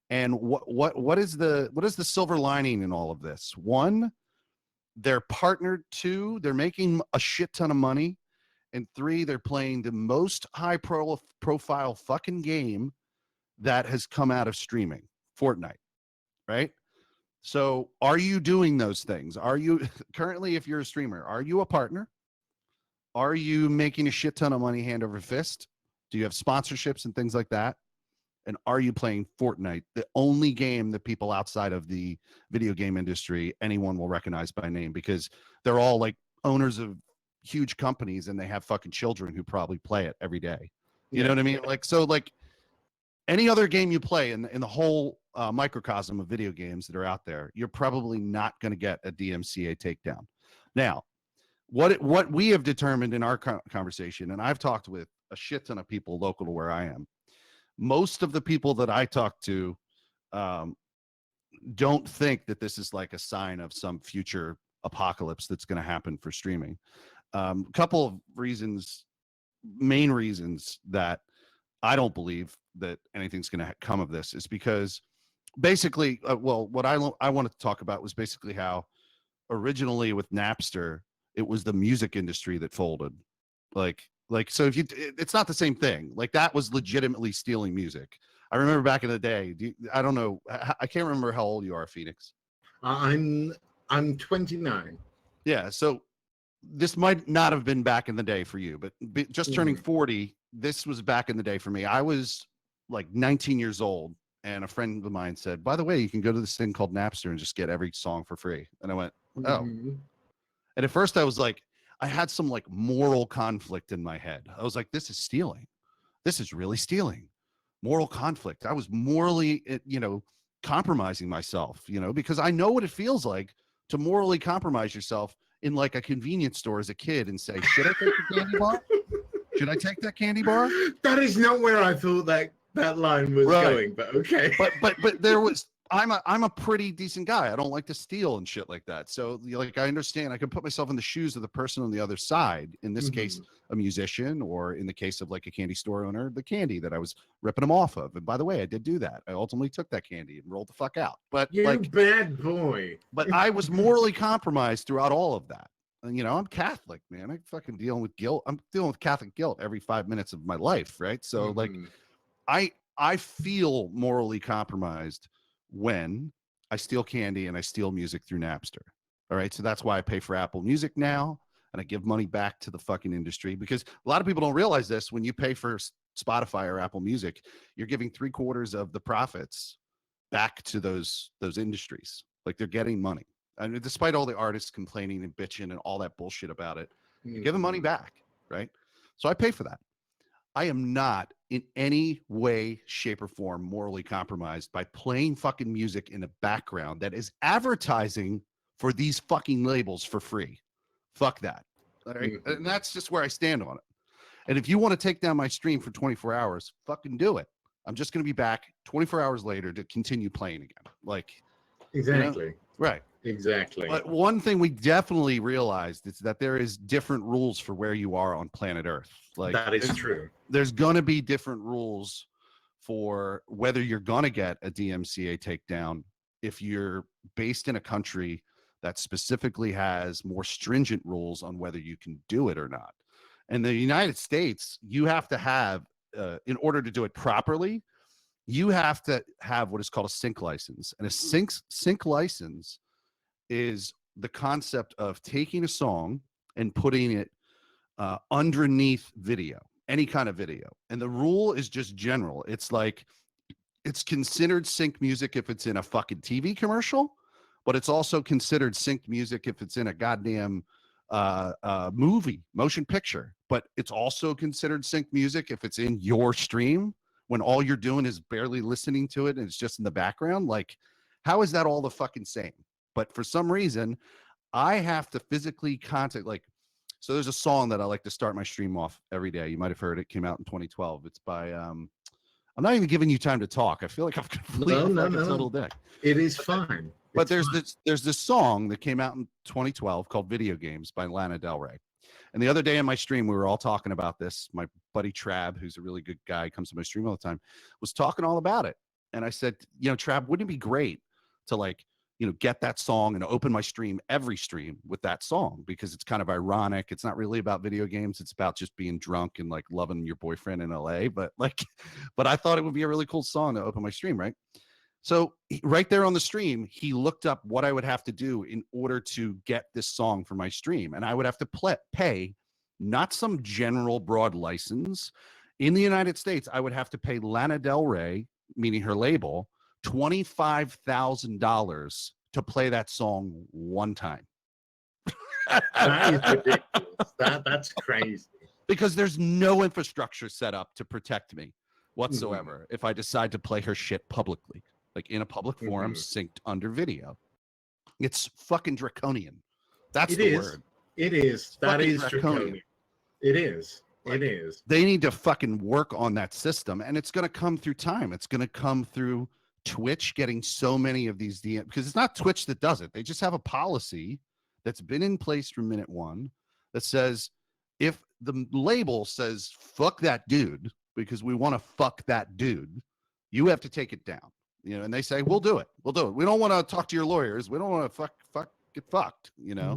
And what is the silver lining in all of this? One, they're partnered. Two, they're making a shit ton of money. And three, they're playing the most high profile fucking game that has come out of streaming, Fortnite, right? So are you doing those things? Are you currently, if you're a streamer, are you a partner? Are you making a shit ton of money hand over fist? Do you have sponsorships and things like that? And are you playing Fortnite, the only game that people outside of the video game industry, anyone will recognize by name, because they're all like owners of huge companies and they have fucking children who probably play it every day. You know what I mean? Like, so like any other game you play in the whole microcosm of video games that are out there, you're probably not going to get a DMCA takedown. Now, what we have determined in our conversation, and I've talked with a shit ton of people local to where I am, most of the people that I talk to don't think that this is like a sign of some future apocalypse that's going to happen for streaming. Couple of reasons, main reasons that I don't believe that anything's going to come of this is because basically, what I wanted to talk about was basically how originally with Napster, it was the music industry that folded. Like so if it's not the same thing. Like that was legitimately stealing music. I remember back in the day, I don't know, I can't remember how old you are, Phoenix. I'm 29. Yeah, so this might not have been back in the day for you, but just turning 40, this was back in the day for me. I was like 19 years old, and a friend of mine said, by the way, you can go to this thing called Napster and just get every song for free. And I went, oh. And at first I was like, I had some like moral conflict in my head. I was like, this is stealing. This is really stealing. Moral conflict. I was morally, compromising myself, because I know what it feels like to morally compromise yourself in like a convenience store as a kid and say, should I take the candy bar? Should I take that candy bar? That is not where I thought that line was going, but okay. But there was, I'm a pretty decent guy. I don't like to steal and shit like that. So like, I understand, I can put myself in the shoes of the person on the other side. In this case, a musician, or in the case of like a candy store owner, the candy that I was ripping them off of. And by the way, I did do that. I ultimately took that candy and rolled the fuck out. But you bad boy. But I was morally compromised throughout all of that. And, I'm Catholic, man. I fucking dealing with guilt. I'm dealing with Catholic guilt every 5 minutes of my life, right? So like, I feel morally compromised when I steal candy and I steal music through Napster. All right. So that's why I pay for Apple Music now, and I give money back to the fucking industry, because a lot of people don't realize this. When you pay for Spotify or Apple Music, you're giving 3/4 of the profits back to those industries. Like they're getting money. And despite all the artists complaining and bitching and all that bullshit about it, you're giving money back. Right. So I pay for that. I am not in any way, shape, or form morally compromised by playing fucking music in the background that is advertising for these fucking labels for free. Fuck that. All right. And that's just where I stand on it. And if you want to take down my stream for 24 hours, fucking do it. I'm just going to be back 24 hours later to continue playing again. Like, exactly. Right. Exactly. But one thing we definitely realized is that there is different rules for where you are on planet Earth. Like that is true. There's going to be different rules for whether you're going to get a DMCA takedown if you're based in a country that specifically has more stringent rules on whether you can do it or not. In the United States, you have to have, in order to do it properly, you have to have what is called a sync license. And a sync license is the concept of taking a song and putting it underneath video, any kind of video. And the rule is just general. It's like, it's considered sync music if it's in a fucking TV commercial, but it's also considered synced music if it's in a goddamn movie, motion picture. But it's also considered sync music if it's in your stream, when all you're doing is barely listening to it and it's just in the background. Like, how is that all the fucking same? But for some reason, I have to physically contact, like, so there's a song that I like to start my stream off every day. You might have heard it. Came out in 2012. It's by, I'm not even giving you time to talk. I feel like I'm completely total dick. It is fine. But there's this song that came out in 2012 called Video Games by Lana Del Rey. And the other day in my stream, we were all talking about this. My buddy Trab, who's a really good guy, comes to my stream all the time, was talking all about it. And I said, Trab, wouldn't it be great to like, get that song and open my stream, every stream, with that song, because it's kind of ironic. It's not really about video games. It's about just being drunk and like loving your boyfriend in LA. But I thought it would be a really cool song to open my stream. Right. So right there on the stream, he looked up what I would have to do in order to get this song for my stream. And I would have to pay not some general broad license. In the United States, I would have to pay Lana Del Rey, meaning her label, $25,000 to play that song one time. That is ridiculous. That's crazy. Because there's no infrastructure set up to protect me whatsoever if I decide to play her shit publicly, like in a public forum, synced under video. It's fucking draconian. That's the word. It is. That is draconian. It is. It is. They need to fucking work on that system, and it's going to come through time. It's going to come through Twitch getting so many of these DMs, because it's not Twitch that does it. They just have a policy that's been in place from minute one that says if the label says fuck that dude because we want to fuck that dude, you have to take it down. You know, and they say we'll do it. We'll do it. We don't want to talk to your lawyers. We don't want to get fucked. You know.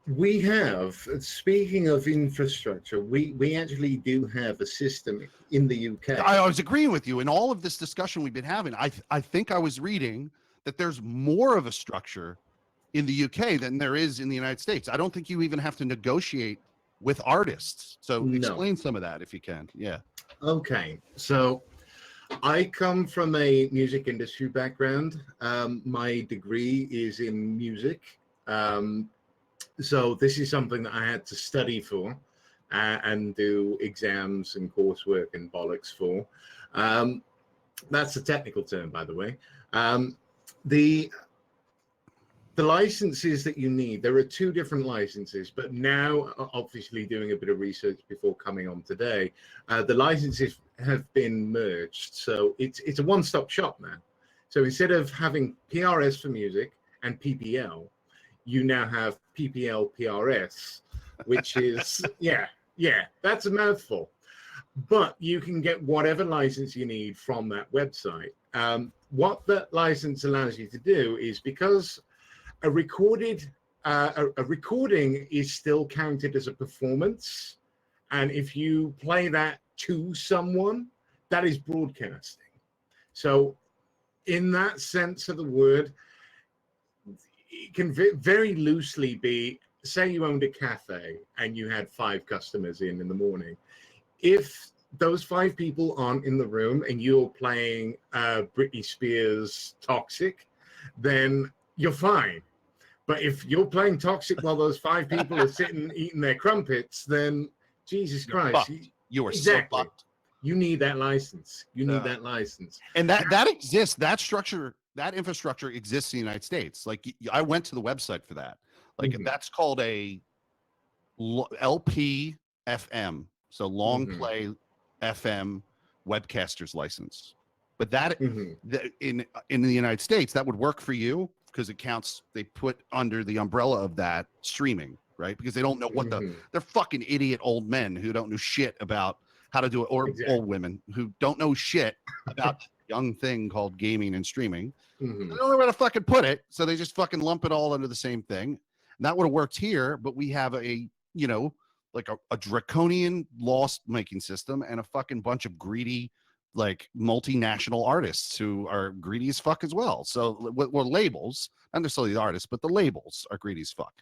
We have. Speaking of infrastructure, we actually do have a system in the UK. I was agreeing with you in all of this discussion we've been having. I think I was reading that there's more of a structure in the UK than there is in the United States. I don't think you even have to negotiate with artists. So explain some of that if you can. Yeah. Okay. So I come from a music industry background. My degree is in music. So this is something that I had to study for and do exams and coursework and bollocks for. That's a technical term, by the way. The licenses that you need, there are 2 different licenses, but now obviously doing a bit of research before coming on today, the licenses have been merged. So it's a one-stop shop now. So instead of having PRS for music and PPL, you now have PPL PRS, which is, yeah, that's a mouthful. But you can get whatever license you need from that website. What that license allows you to do is, because a recording is still counted as a performance, and if you play that to someone, that is broadcasting. So in that sense of the word, it can very loosely be, say you owned a cafe and you had 5 customers in the morning. If those 5 people aren't in the room and you're playing Britney Spears' Toxic, then you're fine. But if you're playing Toxic while those 5 people are sitting eating their crumpets, then Jesus Christ. You are exactly. so fucked. You need that license. You need that license. And that exists. That structure, that infrastructure exists in the United States. Like I went to the website for that. Like that's called a LP FM. So long play FM webcaster's license. But that in the United States, that would work for you because it counts. They put under the umbrella of that streaming, right? Because they don't know what they're fucking idiot old men who don't know shit about how to do it, or old women who don't know shit about young thing called gaming and streaming. They don't know where to fucking put it, so they just fucking lump it all under the same thing. And that would have worked here, but we have a, you know, like a draconian loss-making system and a fucking bunch of greedy, like multinational artists who are greedy as fuck as well. So we're labels, not necessarily the artists, but the labels are greedy as fuck.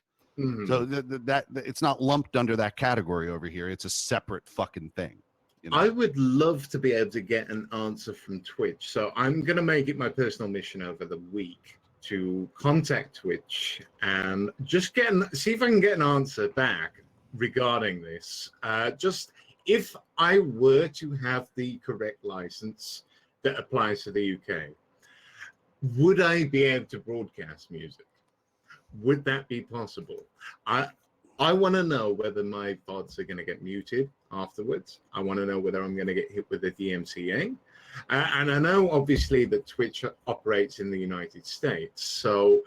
So that it's not lumped under that category over here. It's a separate fucking thing. You know? I would love to be able to get an answer from Twitch. So I'm going to make it my personal mission over the week to contact Twitch and just see if I can get an answer back regarding this. Just if I were to have the correct license that applies to the UK, would I be able to broadcast music? Would that be possible? I want to know whether my VODs are going to get muted afterwards. I want to know whether I'm going to get hit with a DMCA. And I know, obviously, that Twitch operates in the United States. So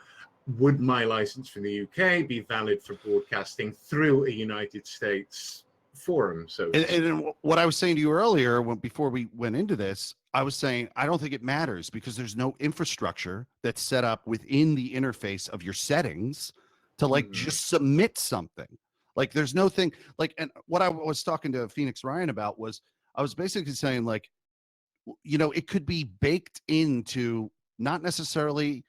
would my license from the UK be valid for broadcasting through a United States forum? So, and what I was saying to you earlier, before we went into this, I was saying I don't think it matters because there's no infrastructure that's set up within the interface of your settings to like just submit something. Like there's no thing like, and what I was talking to Phoenix Ryan about was I was basically saying like, you know, it could be baked into not necessarily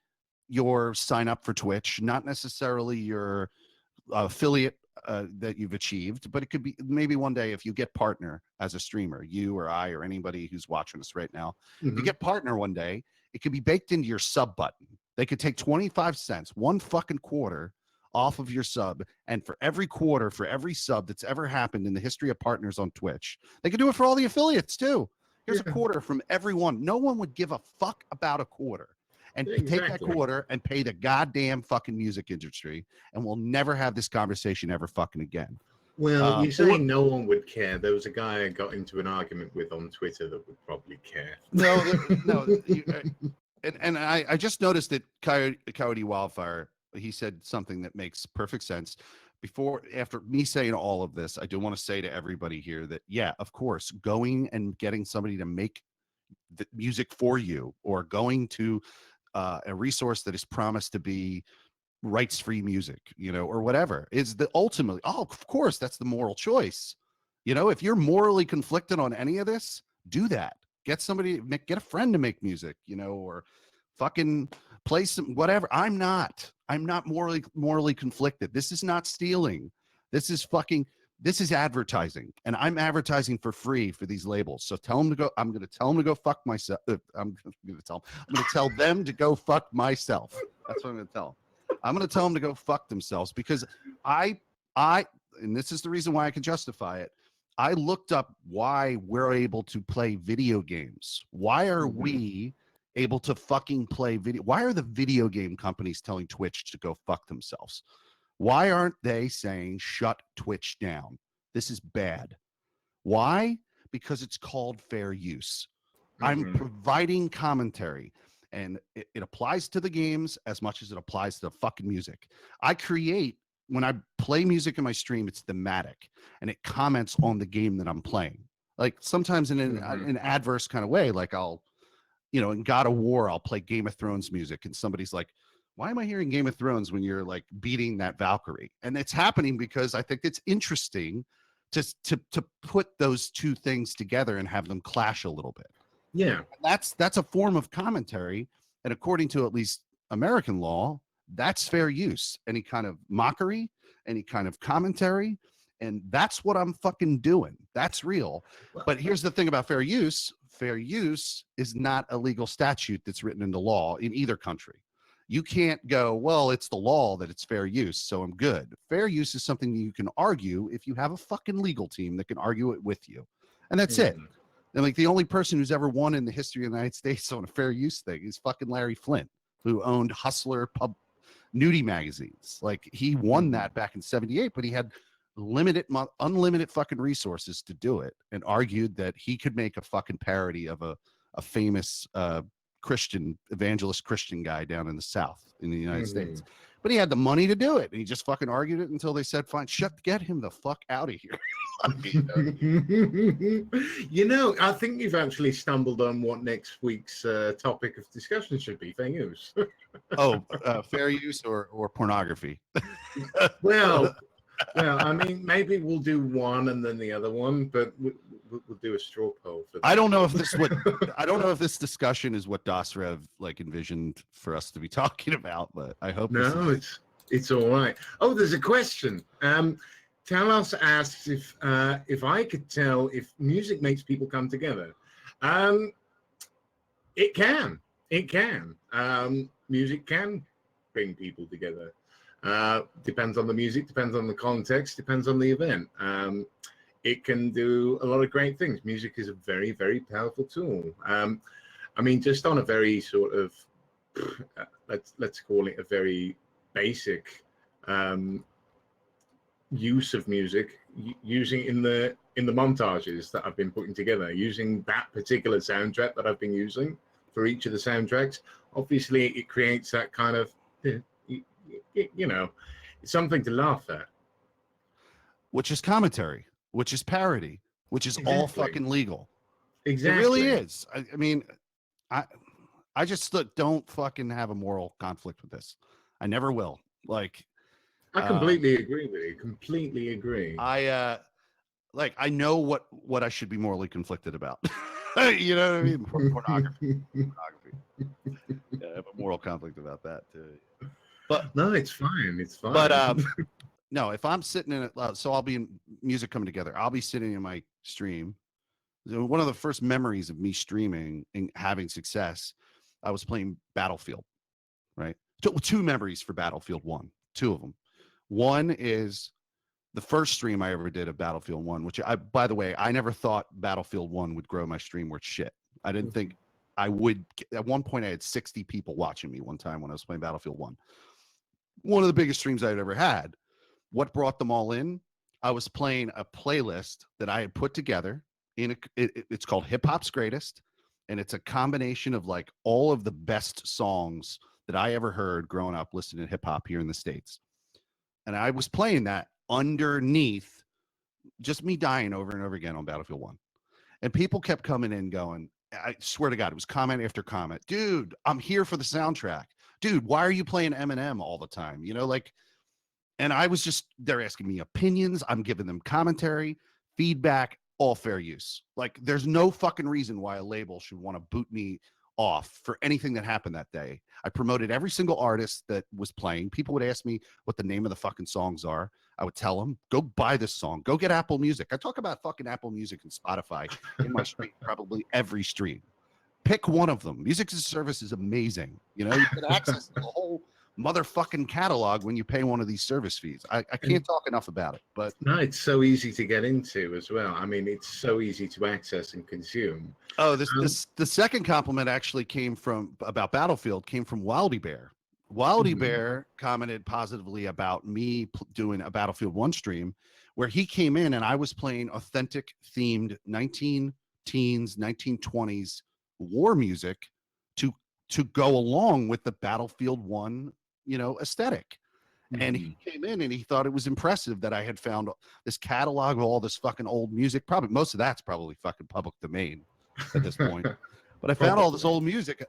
your sign up for Twitch, not necessarily your affiliate that you've achieved, but it could be maybe one day if you get partner as a streamer, you or I or anybody who's watching us right now, if you get partner one day, it could be baked into your sub button. They could take 25 cents, one fucking quarter off of your sub, and for every quarter, for every sub that's ever happened in the history of partners on Twitch, they could do it for all the affiliates too. Here's a quarter from everyone. No one would give a fuck about a quarter. And take that quarter and pay the goddamn fucking music industry, and we'll never have this conversation ever fucking again. Well, you or- say no one would care. There was a guy I got into an argument with on Twitter that would probably care. No, and I just noticed that Coyote Wildfire, he said something that makes perfect sense. After me saying all of this, I do want to say to everybody here that, yeah, of course, going and getting somebody to make the music for you, or going to a resource that is promised to be rights-free music, or whatever, is the ultimately, of course, that's the moral choice. If you're morally conflicted on any of this, do that. Get a friend to make music, or fucking play some whatever. I'm not morally conflicted. This is not stealing. This is advertising, and I'm advertising for free for these labels. So tell them to go. I'm going to tell them to go fuck myself. I'm going to tell them to go fuck myself. That's what I'm going to tell them. I'm going to tell them to go fuck themselves, because and this is the reason why I can justify it. I looked up why we're able to play video games. Why are we able to fucking play video? Why are the video game companies telling Twitch to go fuck themselves? Why aren't they saying shut Twitch down? This is bad. Why? Because it's called fair use. I'm providing commentary, and it applies to the games as much as it applies to the fucking music. When I play music in my stream, it's thematic, and it comments on the game that I'm playing. Like sometimes in an adverse kind of way, like I'll, in God of War, I'll play Game of Thrones music, and somebody's like, why am I hearing Game of Thrones when you're like beating that Valkyrie? And it's happening because I think it's interesting to put those two things together and have them clash a little bit. Yeah. That's a form of commentary. And according to at least American law, that's fair use. Any kind of mockery, any kind of commentary. And that's what I'm fucking doing. That's real. But here's the thing about fair use. Fair use is not a legal statute that's written into law in either country. You can't go, well, it's the law that it's fair use, so I'm good. Fair use is something that you can argue if you have a fucking legal team that can argue it with you. And that's it. And like the only person who's ever won in the history of the United States on a fair use thing is fucking Larry Flint, who owned Hustler nudie magazines. Like he won that back in '78, but he had unlimited fucking resources to do it, and argued that he could make a fucking parody of a famous evangelist Christian guy down in the South in the United States. But he had the money to do it, and he just fucking argued it until they said, fine, get him the fuck out of here. I think you've actually stumbled on what next week's topic of discussion should be. Fair use. Fair use or pornography. Well, I mean, maybe we'll do one and then the other one, but we'll do a straw poll for that. I don't know if this discussion is what Dasrev like envisioned for us to be talking about, but I hope it's all right. Oh, there's a question. Talos asks if I could tell if music makes people come together. It can. Music can bring people together. Depends on the music, depends on the context, depends on the event. It can do a lot of great things. Music is a very, very powerful tool. I mean, just on a very sort of, let's call it a very basic use of music, using in the montages that I've been putting together, using that particular soundtrack that I've been using for each of the soundtracks. Obviously, it creates that kind of, it's something to laugh at. Which is commentary, which is parody, which is all fucking legal. Exactly. It really is. I mean, I just don't fucking have a moral conflict with this. I never will. Like, I completely agree with you. Completely agree. I know what I should be morally conflicted about. You know what I mean? Pornography. Yeah, I have a moral conflict about that too. But no, it's fine. It's fine. But no, if I'm sitting in it, so I'll be in music coming together. I'll be sitting in my stream. One of the first memories of me streaming and having success, I was playing Battlefield, right? Two memories for Battlefield 1, two of them. One is the first stream I ever did of Battlefield 1, which by the way, I never thought Battlefield 1 would grow my stream worth shit. I didn't think I would. At one point, I had 60 people watching me one time when I was playing Battlefield 1. One of the biggest streams I'd ever had. What brought them all in? I was playing a playlist that I had put together it's called Hip Hop's Greatest, and it's a combination of like all of the best songs that I ever heard growing up listening to hip hop here in the States. And I was playing that underneath just me dying over and over again on Battlefield 1. And people kept coming in going, I swear to God, it was comment after comment. Dude, I'm here for the soundtrack. Dude, why are you playing Eminem all the time? You know, like, and I was just, they're asking me opinions. I'm giving them commentary, feedback, all fair use. Like, there's no fucking reason why a label should want to boot me off for anything that happened that day. I promoted every single artist that was playing. People would ask me what the name of the fucking songs are. I would tell them, go buy this song. Go get Apple Music. I talk about fucking Apple Music and Spotify in my stream, probably every stream. Pick one of them. Music as a service is amazing. You know, you can access the whole motherfucking catalog when you pay one of these service fees. I can't talk enough about it, but no, it's so easy to get into as well. I mean, it's so easy to access and consume. Oh, the second compliment actually came from about Battlefield, came from Wildy Bear. Wildy Bear commented positively about me doing a Battlefield 1 stream where he came in and I was playing authentic themed 1920s war music to go along with the Battlefield 1, you know, aesthetic. And he came in and he thought it was impressive that I had found this catalog of all this fucking old music. Probably most of that's probably fucking public domain at this point. But I found all this old music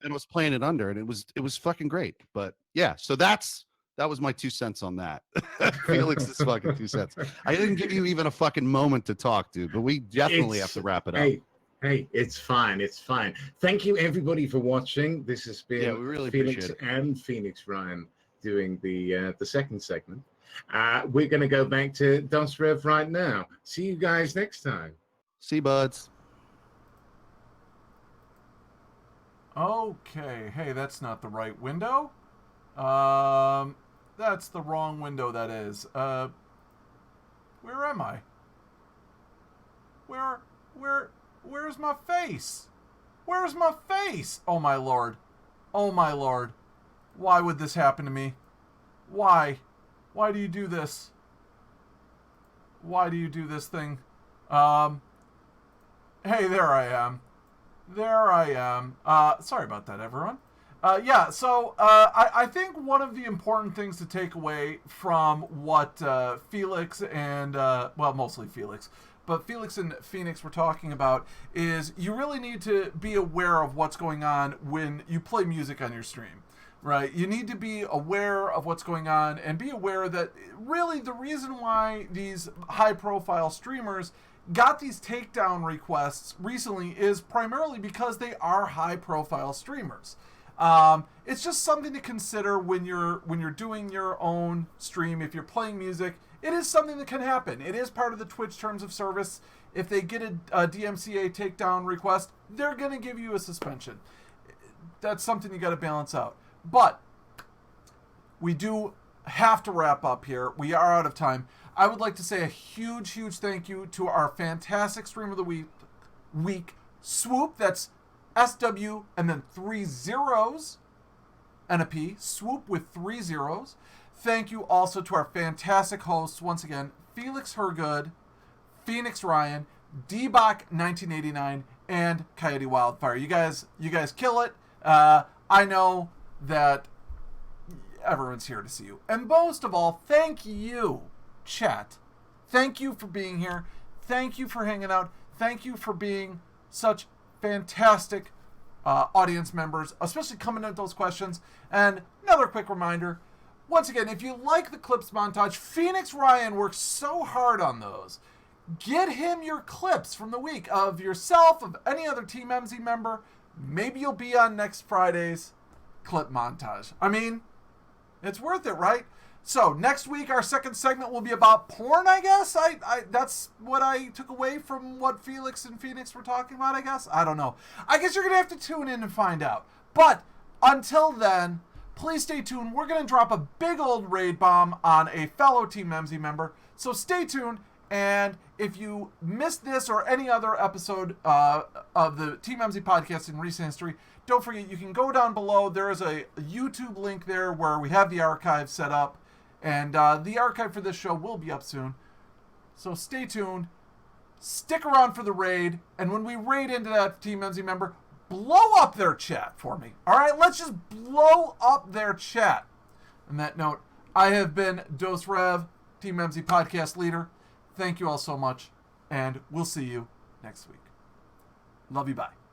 and was playing it under, and it was fucking great. But yeah, so that was my 2 cents on that. Felix's fucking 2 cents. I didn't give you even a fucking moment to talk, dude, but we definitely have to wrap it up. Hey, it's fine. It's fine. Thank you, everybody, for watching. This has been we really Felix appreciate it. and Phoenix Ryan doing the second segment. We're going to go back to Das Rev right now. See you guys next time. See you, buds. Okay. Hey, that's not the right window. That's the wrong window, that is. Where am I? Where's my face? Where's my face? Oh my lord. Oh my lord. Why would this happen to me? Why? Why do you do this? Why do you do this thing? Hey, there I am. There I am. Sorry about that, everyone. Yeah, so I think one of the important things to take away from what Felix and, well, mostly Felix, but Felix and Phoenix were talking about is you really need to be aware of what's going on when you play music on your stream, right? You need to be aware of what's going on and be aware that really the reason why these high-profile streamers got these takedown requests recently is primarily because they are high-profile streamers. It's just something to consider when you're doing your own stream. If you're playing music, it is something that can happen. It is part of the Twitch terms of service. If they get a DMCA takedown request, they're going to give you a suspension. That's something you got to balance out. But we do have to wrap up here. We are out of time. I would like to say a huge, huge thank you to our fantastic stream of the week, Swoop. That's SW and then 3 zeros and a P. Swoop with 3 zeros. Thank you also to our fantastic hosts, once again, Felix Hergood, Phoenix Ryan, D-Bach1989, and Coyote Wildfire. You guys kill it. I know that everyone's here to see you. And most of all, thank you, chat. Thank you for being here. Thank you for hanging out. Thank you for being such fantastic audience members, especially coming at those questions. And another quick reminder, once again, if you like the clips montage, Phoenix Ryan works so hard on those. Get him your clips from the week of yourself, of any other TeamEmmsie member. Maybe you'll be on next Friday's clip montage. I mean, it's worth it, right? So next week, our second segment will be about porn, I guess. I that's what I took away from what Felix and Phoenix were talking about, I guess. I don't know. I guess you're going to have to tune in and find out. But until then, please stay tuned. We're going to drop a big old raid bomb on a fellow TeamEmmsie member. So stay tuned. And if you missed this or any other episode of the TeamEmmsie podcast in recent history, don't forget you can go down below. There is a YouTube link there where we have the archive set up. And the archive for this show will be up soon. So stay tuned. Stick around for the raid. And when we raid into that TeamEmmsie member, blow up their chat for me. All right? Let's just blow up their chat. On that note, I have been Dose Rev, TeamEmmsie Podcast Leader. Thank you all so much. And we'll see you next week. Love you. Bye.